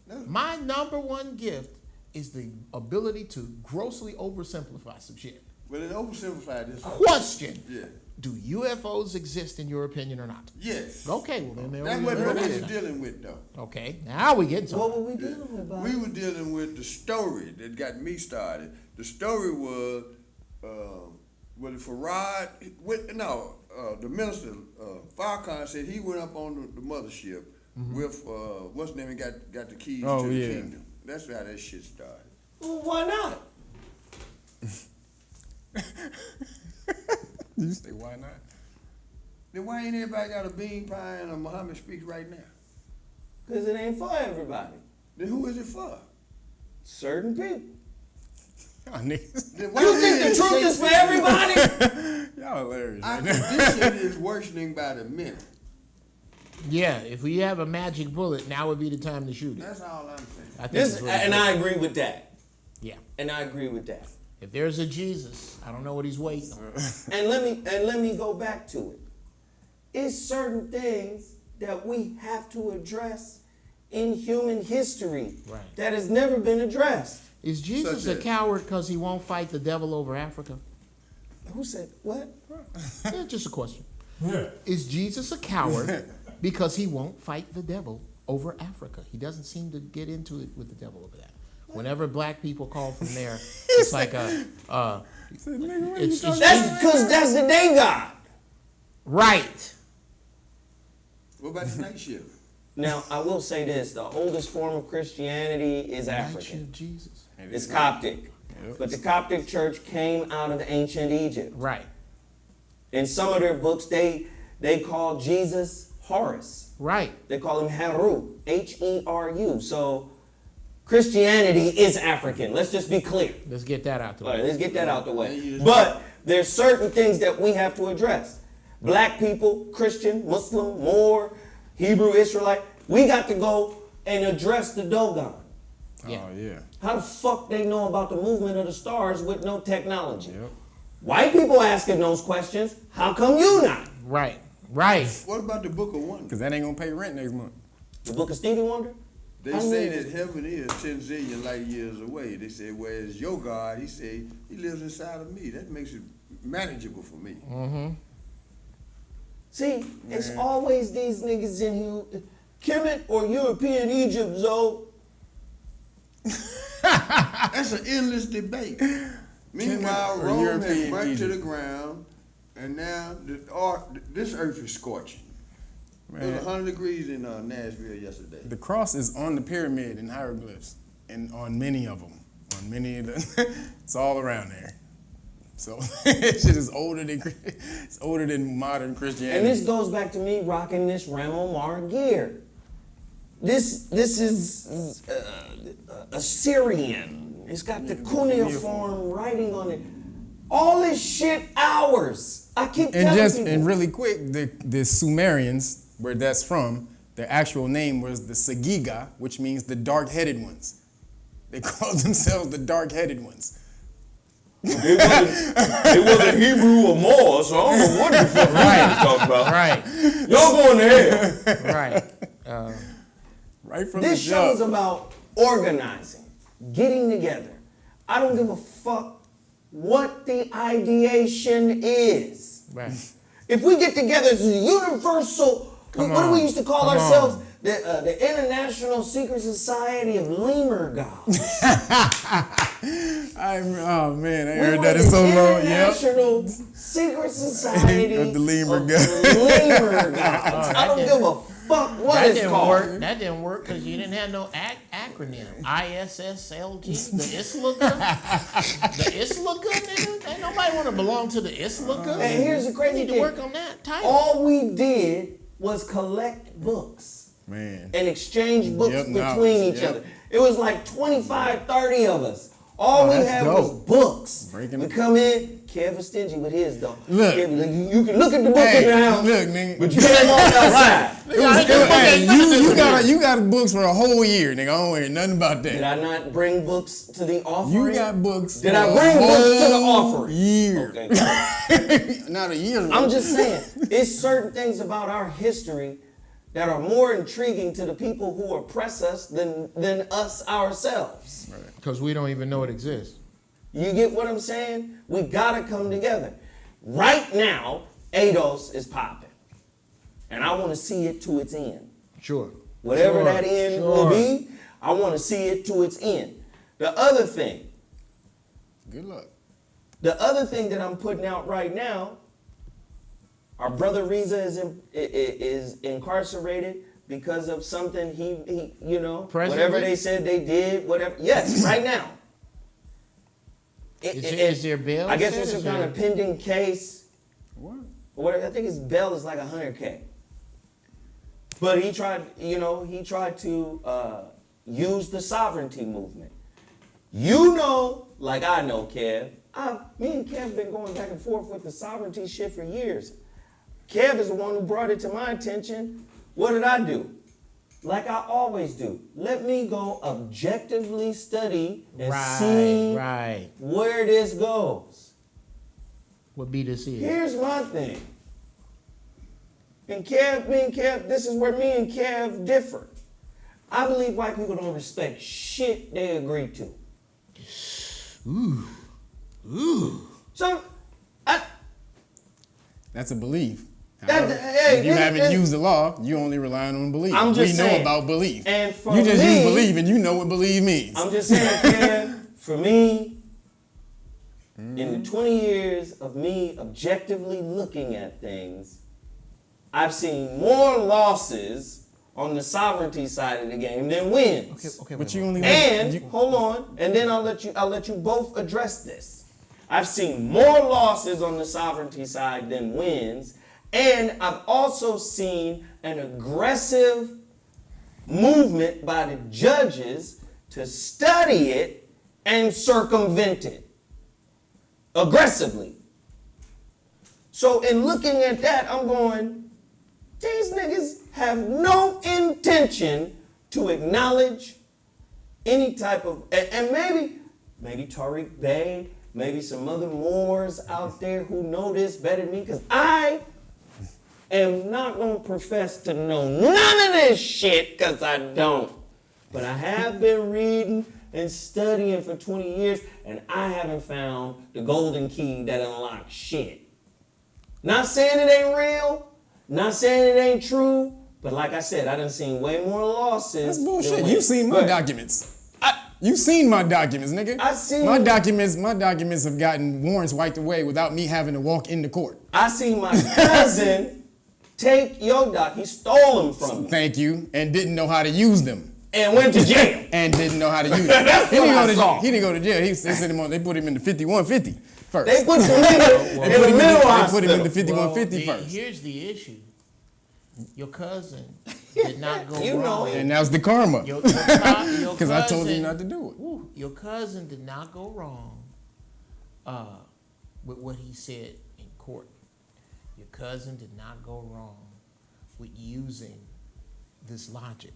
No. My number one gift is the ability to grossly oversimplify some shit. But it oversimplified this. Question: Yeah. Do UFOs exist in your opinion or not? Yes. Okay, well then That's what we was dealing with, though. Okay, now we get What something. were we dealing with, Bobby? We were dealing with the story that got me started. The story was it Farad? The minister Farrakhan said he went up on the mothership with what's name and got the keys Oh, to the yeah. kingdom. That's how that shit started. Well, why not? You say why not? Then why ain't everybody got a bean pie and a Muhammad speech right now? Because it ain't for everybody. Then who is it for? Certain people. Y'all niggas. Then why You think the is it truth is for safe- everybody? Y'all hilarious Our right now. condition is worsening by the minute. Yeah, if we have a magic bullet, now would be the time to shoot it. That's all I'm saying. I think This, that's what it and is. I agree with that. Yeah. And I agree with that. If there's a Jesus, I don't know what he's waiting on. And let me go back to it. It's certain things that we have to address in human history Right. that has never been addressed. Is Jesus Such a as- coward because he won't fight the devil over Africa? Who said what? Yeah, just a question. Yeah. Is Jesus a coward because he won't fight the devil over Africa? He doesn't seem to get into it with the devil over that. Whenever black people call from there, it's like it's That's because that's the day God. right. What about the night shift? Now, I will say this. The oldest form of Christianity is Night African. shift Jesus. It's Coptic. But the Coptic church came out of ancient Egypt. Right. In some of their books, they call Jesus Horus. Right. They call him Heru, Heru. So Christianity is African. Let's just be clear. Let's get that out the All right, way. let's get that out the way. But there's certain things that we have to address. Black people, Christian, Muslim, Moor, Hebrew, Israelite, we got to go and address the Dogon. Yeah. Oh yeah. How the fuck they know about the movement of the stars with no technology? Yep. White people asking those questions, how come you not? Right. Right. What about the Book of Wonders? Cause that ain't gonna pay rent next month. The book of Stevie Wonder? They I say mean- that heaven is 10 zillion light years away. They say, whereas your God, he say, he lives inside of me. That makes it manageable for me. See, it's always these niggas in here. Kemet or European Egypt, Zoe? That's an endless debate. Meanwhile, or Rome European has burnt to Egypt. the ground, and now this earth is scorching. It was Man, 100 degrees in Nashville yesterday. the cross is on the pyramid in hieroglyphs, and on many of them, on many of the, it's all around there. So shit is older than modern Christianity. And this goes back to me rocking this Ramo Mar gear. This is Assyrian. It's got the cuneiform writing on it. All this shit ours. I keep telling people. And really quick, the Sumerians, where that's from, Their actual name was the Sagiga, which means the dark-headed ones. They called themselves the dark-headed ones. It wasn't Hebrew or more, so I don't know what the fuck you talking about. Right. Y'all going to hell. Right. Right from This the show is jump. about organizing, getting together. I don't give a fuck what the ideation is. Right. If we get together as a universal, what do we used to call ourselves? on. The International Secret Society of Lemur Gods. Oh man, I We heard were that the in so long. Yep. International Secret Society Of the Lemur of Gods. Lemur Gods. I don't give a fuck what That it's didn't called. work. That didn't work because you didn't have no acronym. ISSLG, the Islaga. The Islaga, nigga. Ain't nobody want to belong to the Islaga. And here's the crazy You need to thing. work on that title. All we did was collect books Man. and exchange books Yep, between knowledge, each yep. other. It was like 25, 30 of us. All we that's had was dope. books. Breaking We it. come in, Kev was stingy with his though. Look. Kev, you can look at the book Hey, in the house, look, nigga. but you can't walk outside. You got books for a whole year, nigga. I don't hear nothing about Did that. I not bring books to the offering? You got books. Did for I a bring books to the whole offering? Year. Okay. Not a year. I'm just saying, it's certain things about our history that are more intriguing to the people who oppress us than us ourselves. Because we don't even know it exists. You get what I'm saying? We gotta come together. Right now, ADOS is popping. And I wanna see it to its end. Sure. Whatever Sure, that end will be, I wanna see it to its end. The other thing Good luck. The other thing that I'm putting out right now, our brother Reza is incarcerated because of something he whatever they said they did, whatever. Yes, right now. Is there bail? I guess it's set? some kind of pending case. What? I think his bail is like $100K. But he tried to use the sovereignty movement. You know, like I know, Kev. Me and Kev been going back and forth with the sovereignty shit for years. Kev is the one who brought it to my attention. What did I do? Like I always do. Let me go objectively study and see where this goes. What B to C is. Here's my thing. And me and Kev, this is where me and Kev differ. I believe white people don't respect shit they agree to. So, That's a belief. That- However, hey, if you this- haven't this- used the law, you only relying on belief. I'm just we know saying. about belief. And for you just me- use believe and you know what believe means. I'm just saying, Kev, for me, in the 20 years of me objectively looking at things, I've seen more losses on the sovereignty side of the game than wins. Okay, But you only And hold on, and then I'll let you both address this. I've seen more losses on the sovereignty side than wins, and I've also seen an aggressive movement by the judges to study it and circumvent it aggressively. So in looking at that, I'm going, these niggas have no intention to acknowledge any type of, and maybe Tariq Bey, maybe some other Moors out there who know this better than me, because I am not going to profess to know none of this shit, because I don't. But I have been reading and studying for 20 years, and I haven't found the golden key that unlocks shit. Not saying it ain't real, not saying it ain't true, but like I said, I done seen way more losses. That's than bullshit. wins. You seen my But documents. You seen my documents, nigga. I seen- my documents have gotten warrants wiped away without me having to walk into court. I seen my cousin take your doc. He stole them from me Thank you. And didn't know how to use them. and went to jail. And didn't know how to use them. That's He didn't what go I to saw. jail. He didn't go to jail. They sent him on. They put him in the 5150 first. They put the nigga in the middle They put him hospital. in the 5150 first. Here's the issue. Your cousin did not go You know wrong. it. And that was the karma. Your Because I told him cousin- not to do it. Your cousin did not go wrong with what he said in court. Your cousin did not go wrong with using this logic.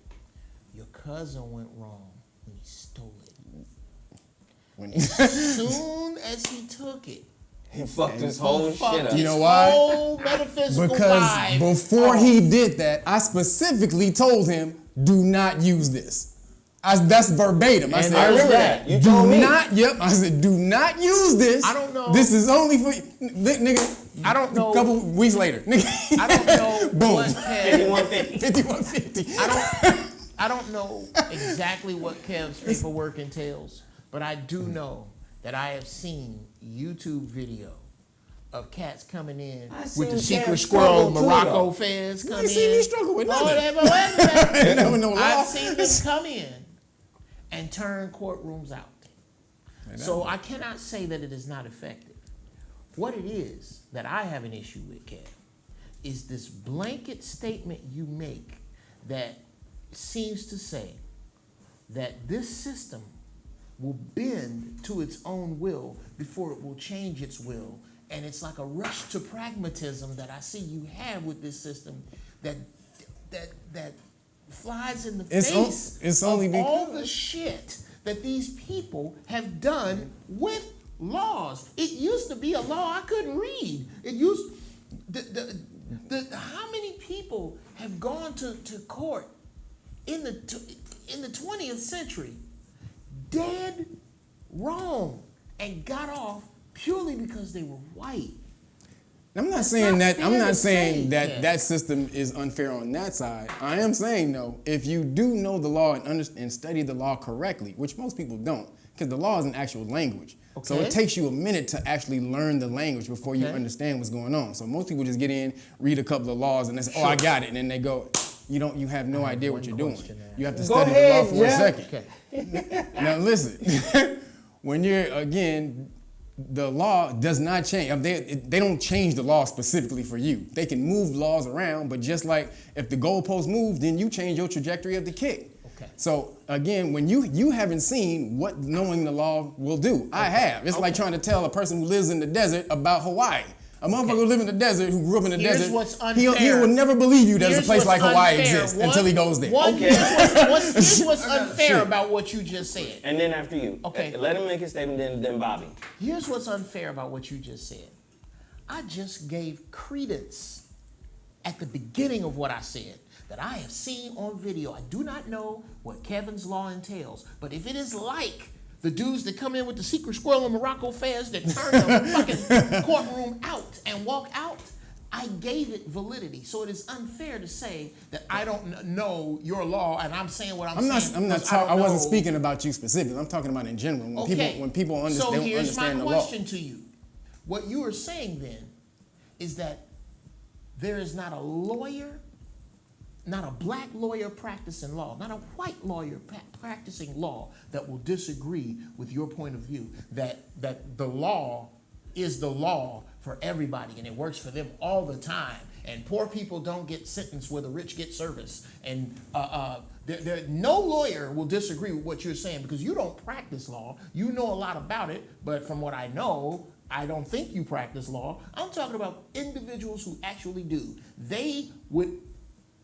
Your cousin went wrong when he stole it. As soon as he took it, He fucked his whole shit up. You know why? Whole metaphysical Because vibe before off. he did that, I specifically told him, do not use this. That's verbatim. I And said, I remember that. You do told me. not, yep. I said, do not use this. I don't know. This is only for, nigga. I don't know. A couple weeks later, nigga. I don't know Boom. what Kev, 5150. 5150. I don't know exactly what Kev's paperwork entails, but I do know that I have seen YouTube video of cats coming in with the seen secret Kev squirrel struggle too, Morocco though. fez You come ain't in. seen me struggle with nothing. Wait a minute. Never know law. I've seen them come in and turn courtrooms out. So I cannot say that it is not effective. What it is that I have an issue with, Kev, is this blanket statement you make that seems to say that this system will bend to its own will before it will change its will. And it's like a rush to pragmatism that I see you have with this system that flies in the face it's of only all because- the shit that these people have done with laws. It used to be a law I couldn't read. It used how many people have gone to court in the 20th century dead wrong and got off purely because they were white. I'm not That's saying not that. I'm fair not to saying say, that Kev. that system is unfair on that side. I am saying though, if you do know the law and study the law correctly, which most people don't, because the law is an actual language. So Okay. it takes you a minute to actually learn the language before you Okay. understand what's going on. So most people just get in, read a couple of laws, and they say, "Oh, I got it," and then they go. You have no idea what one you're doing. question now. You have to Go study ahead, the law for a Jeff. second. Okay. Now listen, when you're again, the law does not change. They don't change the law specifically for you. They can move laws around, but just like if the goalposts move, then you change your trajectory of the kick. Okay. So again, when you haven't seen what knowing the law will do, I have. It's like trying to tell a person who lives in the desert about Hawaii. A motherfucker who lives in the desert, who grew up in the Here's desert, what's he unfair. will never believe you there's a Here's place like what's Hawaii unfair. exists until he goes there. Here's what's unfair about what you just said. And then after you. Okay. Let him make his statement, then Bobby. Here's what's unfair about what you just said. I just gave credence at the beginning of what I said that I have seen on video. I do not know what Kevin's law entails, but if it is like the dudes that come in with the secret squirrel and Morocco fez that turn the fucking courtroom out and walk out, I gave it validity. So it is unfair to say that I don't know your law and I'm saying what I'm saying. I wasn't speaking about you specifically. I'm talking about in general. When people So understand, they don't here's my understand the law. question to you. What you are saying then is that there is not a lawyer, not a black lawyer practicing law, not a white lawyer practicing law that will disagree with your point of view, that the law is the law for everybody and it works for them all the time. And poor people don't get sentenced where the rich get service. And no lawyer will disagree with what you're saying because you don't practice law. You know a lot about it, but from what I know, I don't think you practice law. I'm talking about individuals who actually do. They would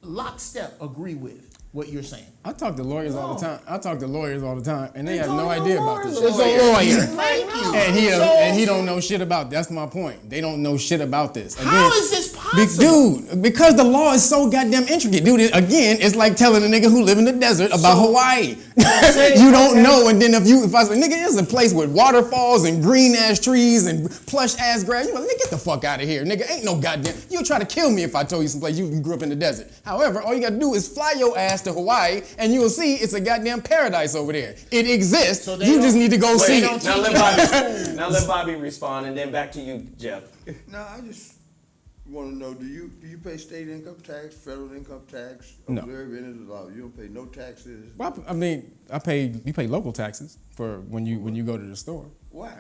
lockstep agree with what you're saying. I talk to lawyers all the No. time. I talk to lawyers all the time, and they have talking no to idea about lawyers. this. It's a lawyer. Thank you. And he don't know shit about. That's my point. They don't know shit about this. How is this possible? Dude, because the law is so goddamn intricate. Dude, again, it's like telling a nigga who live in the desert about Hawaii. You don't know, and then if I say, nigga, it's a place with waterfalls and green ass trees and plush ass grass, you like, nigga, get the fuck out of here, nigga. Ain't no goddamn. You'll try to kill me if I told you someplace you grew up in the desert. However, all you gotta do is fly your ass to Hawaii, and you will see it's a goddamn paradise over there. It exists. So they You don't- just need to go see don't it. teach Now let Bobby respond, and then back to you, Jeff. No, I just want to know, do you pay state income tax, federal income tax? No. Observe any of the law. You don't pay no taxes. Well, I mean, you pay local taxes for when you go to the store. Why?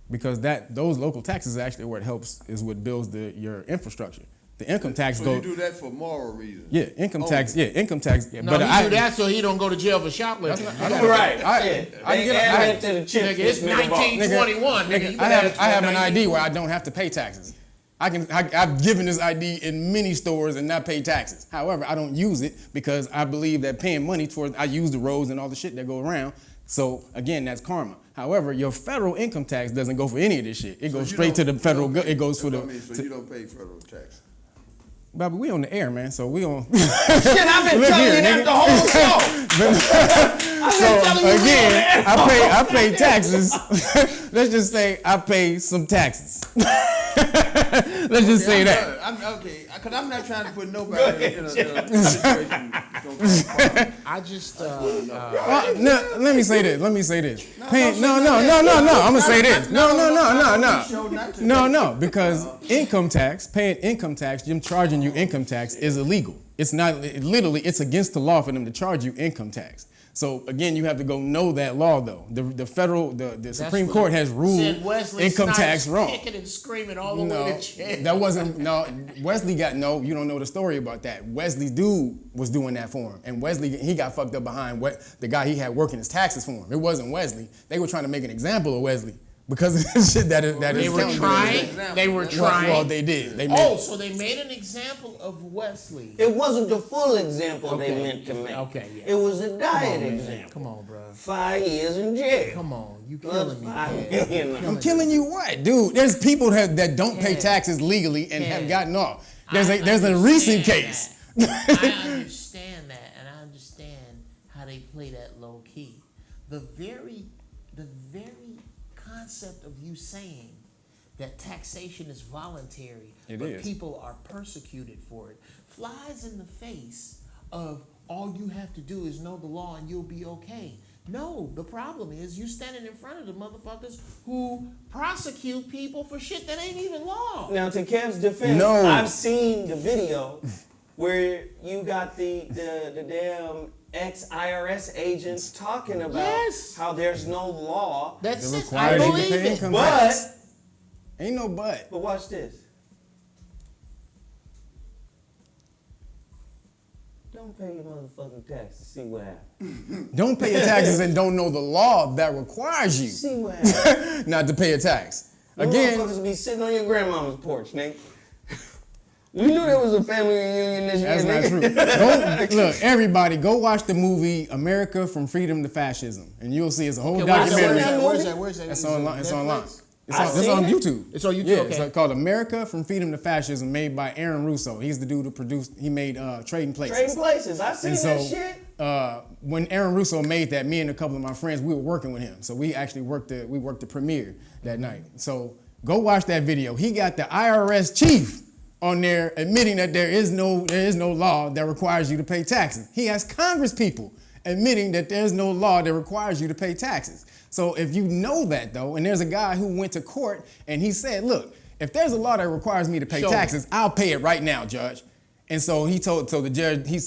Because those local taxes are actually what helps is what builds your infrastructure. The income tax So goes. you do that for moral reasons? Yeah, income tax. Yeah, income tax. Yeah, No, but he do that so he don't go to jail for shoplifting. Right. I Shit. can They get add that to the chip. Nigga, it's 1921. Nigga, you I better have an have ID where I don't have to pay taxes. I've given this ID in many stores and not paid taxes. However, I don't use it because I believe that paying money towards, I use the roads and all the shit that go around. So again, that's karma. However, your federal income tax doesn't go for any of this shit. It goes straight to the federal. It goes for the. So you don't pay federal tax. Bobby, we on the air, man. So we on. Shit, I've been telling you that the whole show. So again, I pay taxes. Let's just say I pay some taxes. Let's just say that. I'm okay, because I'm not trying to put nobody in a situation. I just No, let me say this. I'm gonna say this. No. Because paying income tax, them charging you income tax is illegal. It's not literally. It's against the law for them to charge you income tax. So again, you have to go know that law though. The Supreme Court has ruled income tax wrong. Kicking and screaming all the way to jail. That wasn't Wesley got you don't know the story about that. Wesley's dude was doing that for him, and Wesley he got fucked up behind the guy he had working his taxes for him. It wasn't Wesley. They were trying to make an example of Wesley. Because of the shit that they were trying. They were trying. Well, they did. So they made an example of Wesley. It wasn't the full example they meant to make. Okay, yeah. It was a diet example. Come on, bro. 5 years in jail. Come on, you killing me. Man. I'm killing you what, dude? There's people that don't pay taxes legally and have gotten off. There's a recent case. I understand that, and I understand how they play that low key. The very concept of you saying that taxation is voluntary, but people are persecuted for it, flies in the face of all you have to do is know the law and you'll be okay. No, the problem is you standing in front of the motherfuckers who prosecute people for shit that ain't even law. Now, to Kev's defense, I've seen the video where you got the damn ex-IRS agents talking about how there's no law. That's it. I believe it. But ain't no but. But watch this. Don't pay your motherfucking taxes. See what happens. Don't pay your taxes and don't know the law that requires you See what happens. not to pay a tax. Again, motherfuckers be sitting on your grandmama's porch, Nate. We knew there was a family reunion this year. That's not true. Look, everybody, go watch the movie America from Freedom to Fascism, and you'll see it's a whole documentary. Where's that? It's online. It's online. It's on YouTube. It's on YouTube. Yeah, okay. it's called America from Freedom to Fascism, made by Aaron Russo. He's the dude who produced. He made Trading Places. Trading Places. I've seen that shit. When Aaron Russo made that, me and a couple of my friends, we were working with him. So we actually worked the premiere that night. So go watch that video. He got the IRS chief on there admitting that there is no law that requires you to pay taxes. He has Congress people admitting that there's no law that requires you to pay taxes. So if you know that though, and there's a guy who went to court and he said, look, if there's a law that requires me to pay taxes, I'll pay it right now, judge. And so the judge, they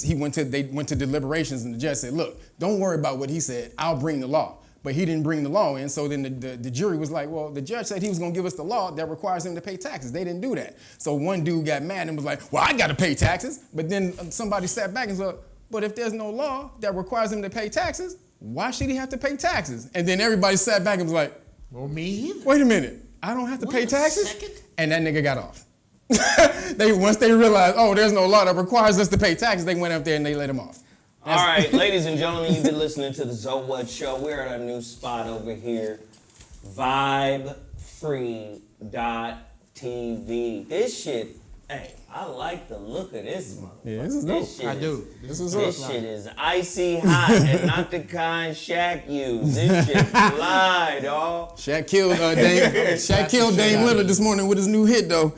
went to deliberations and the judge said, look, don't worry about what he said, I'll bring the law. But he didn't bring the law in, so then the jury was like, well, the judge said he was gonna give us the law that requires him to pay taxes. They didn't do that. So one dude got mad and was like, well, I gotta pay taxes. But then somebody sat back and said, but if there's no law that requires him to pay taxes, why should he have to pay taxes? And then everybody sat back and was like, well, me either. Wait a minute, I don't have to pay taxes? Second? And that nigga got off. Once they realized, oh, there's no law that requires us to pay taxes, they went up there and they let him off. All right, ladies and gentlemen, you've been listening to the ZoWhat Show. We're at our new spot over here, vibefree.tv. This shit, hey, I like the look of this motherfucker. Yeah, this is dope. I do. This is This shit is icy hot and not the kind Shaq used. This shit fly, dawg. Shaq killed Dame Lillard this morning with his new hit though.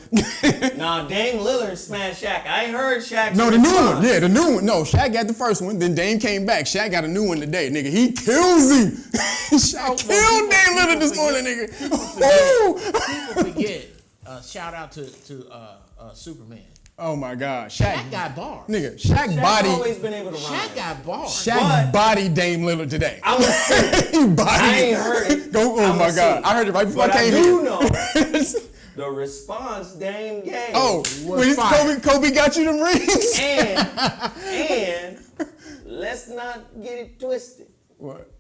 Nah, Dame Lillard smashed Shaq. I ain't heard Shaq. No, the new one. Yeah, the new one. No, Shaq got the first one. Then Dame came back. Shaq got a new one today, nigga. He kills him. Shaq killed Dame Lillard this morning, nigga. People forget. Shout out to Superman. Oh my God, Shaq got bars. Nigga, Shaq body. always been able to rhyme. Shaq got bars. Shaq bodied Dame Lillard today. I was sick. He bodied I ain't heard it. Oh my God, I heard it right before But I came I here. do know the response Dame gave. Oh, when Kobe got you them rings. And let's not get it twisted. What?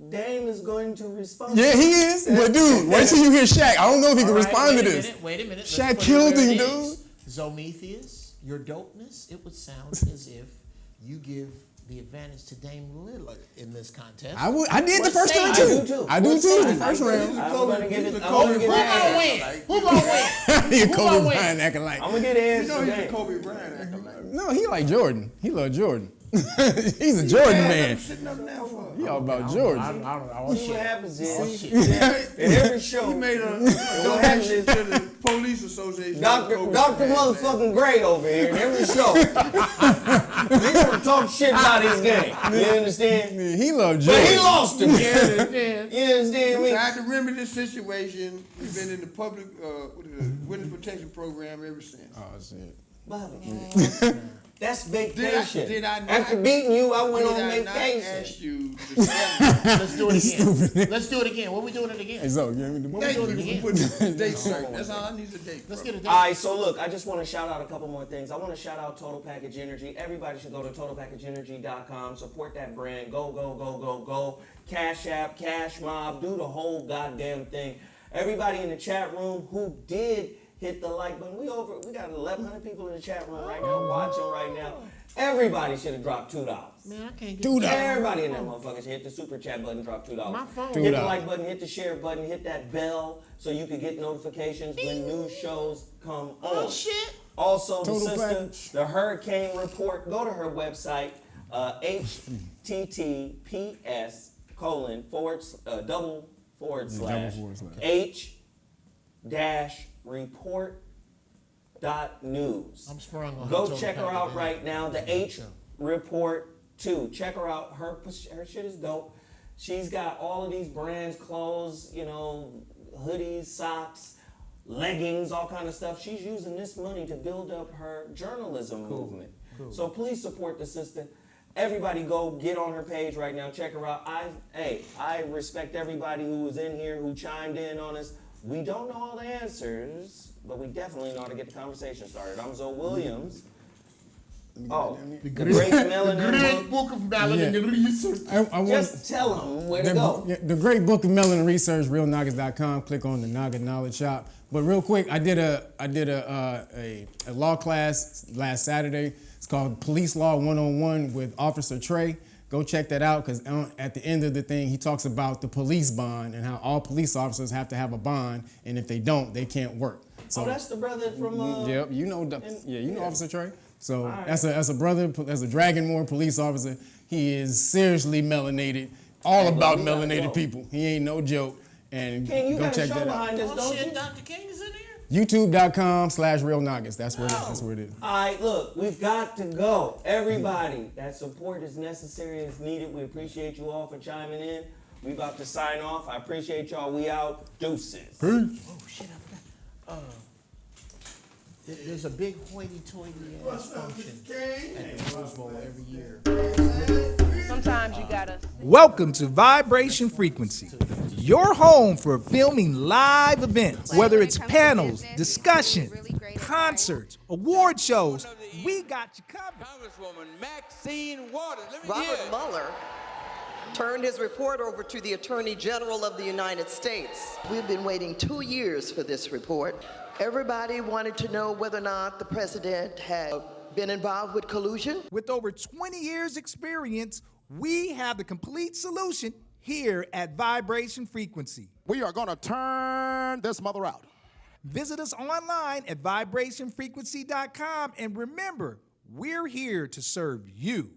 Dame is going to respond. Yeah, he is. But dude, wait till you hear Shaq. I don't know if he can respond to this. Wait a minute. Shaq killed him, dude. Zometheus, your dopeness, it would sound as if you give the advantage to Dame Lillard in this contest. I did the What first say round you? too. I do too. The first round. I'm gonna give it. Who gonna win? Who gonna win? He a Who Kobe gonna win? Bryant acting like. I'm gonna get an answer. He's a Dame. Kobe Bryant acting like. No, he like Jordan. He love Jordan. He's a Jordan man. Sitting up now for. He all about Jordan. I don't See what happens is, shit. in every show, He made a what happens donation is, to the police association. Dr. Kobe Dr. Bryant. Motherfucking Gray over here in every show. He gonna talk shit about his game. You understand? He love But Jordan. he lost him. Yeah. You understand me? Tried to remedy this situation. He's been in the public witness protection program ever since. Oh shit. Bobby, that's vacation. Did I not- After beating you, I went on Did I not vacation. ask you to send Let's do it again. Let's do it again. What we doing it Hey, again? Zo, give me the What we doing it again? put the date certain? That's all I need is a date. Let's get a date. All right, so look, I just want to shout out a couple more things. I want to shout out Total Package Energy. Everybody should go to totalpackageenergy.com. Support that brand. Go, go, go, go, go. Cash App, Cash Mob, do the whole goddamn thing. Everybody in the chat room who did hit the like button. We got 1,100 people in the chat room right now, watching right now. Everybody should have dropped $2. Man, I can't get $2. Everybody in that motherfucker should hit the super chat button, drop $2. My phone. Hit the $2. like button, hit the share button, hit that bell so you can get notifications when new shows come on. Oh shit. Also, the Total sister, package. the Hurricane Report. Go to her website, https://h-report.news. I'm sprung on. Go Total check her Package out Energy. right now. The H Report 2. Check her out. Her shit is dope. She's got all of these brands, clothes, hoodies, socks, leggings, all kind of stuff. She's using this money to build up her journalism movement. So please support the sister. Everybody go get on her page right now. Check her out. I respect everybody who was in here, who chimed in on us. We don't know all the answers, but we definitely know how to get the conversation started. I'm Zoe Williams. Oh, the great melanin Great book. book of melanin and research. I want Just tell them where to go. the great book of Melanin Research, realnoggets.com. Click on the Nugget Knowledge Shop. But real quick, I did a law class last Saturday. It's called Police Law 101 with Officer Trey. Go check that out because at the end of the thing, he talks about the police bond and how all police officers have to have a bond, and if they don't, they can't work. So, Oh, that's the brother from. yep, you know Officer Trey. So right. as a brother, as a Dragonmore police officer, he is seriously melanated, all about we gotta melanated go. people. He ain't no joke. And King, you go got a check show that out. behind this, Oh don't shit, you? Dr. King is in here? YouTube.com/realnoggets. That's where it is. All right, look, we've got to go. Everybody, that support is necessary and is needed. We appreciate you all for chiming in. We about to sign off. I appreciate y'all. We out. Deuces. Oh shit, I forgot. There's a big hoity-toity ass function at the Rose Bowl every year. Sometimes you gotta. Welcome to Vibration Frequency, your home for filming live events. Whether it's panels, discussion, concerts, award shows, we got you covered. Congresswoman Maxine Waters. Let me Robert hear it. Mueller turned his report over to the Attorney General of the United States. We've been waiting 2 years for this report. Everybody wanted to know whether or not the president had been involved with collusion. With over 20 years experience, we have the complete solution here at Vibration Frequency. We are going to turn this mother out. Visit us online at vibrationfrequency.com and remember, we're here to serve you.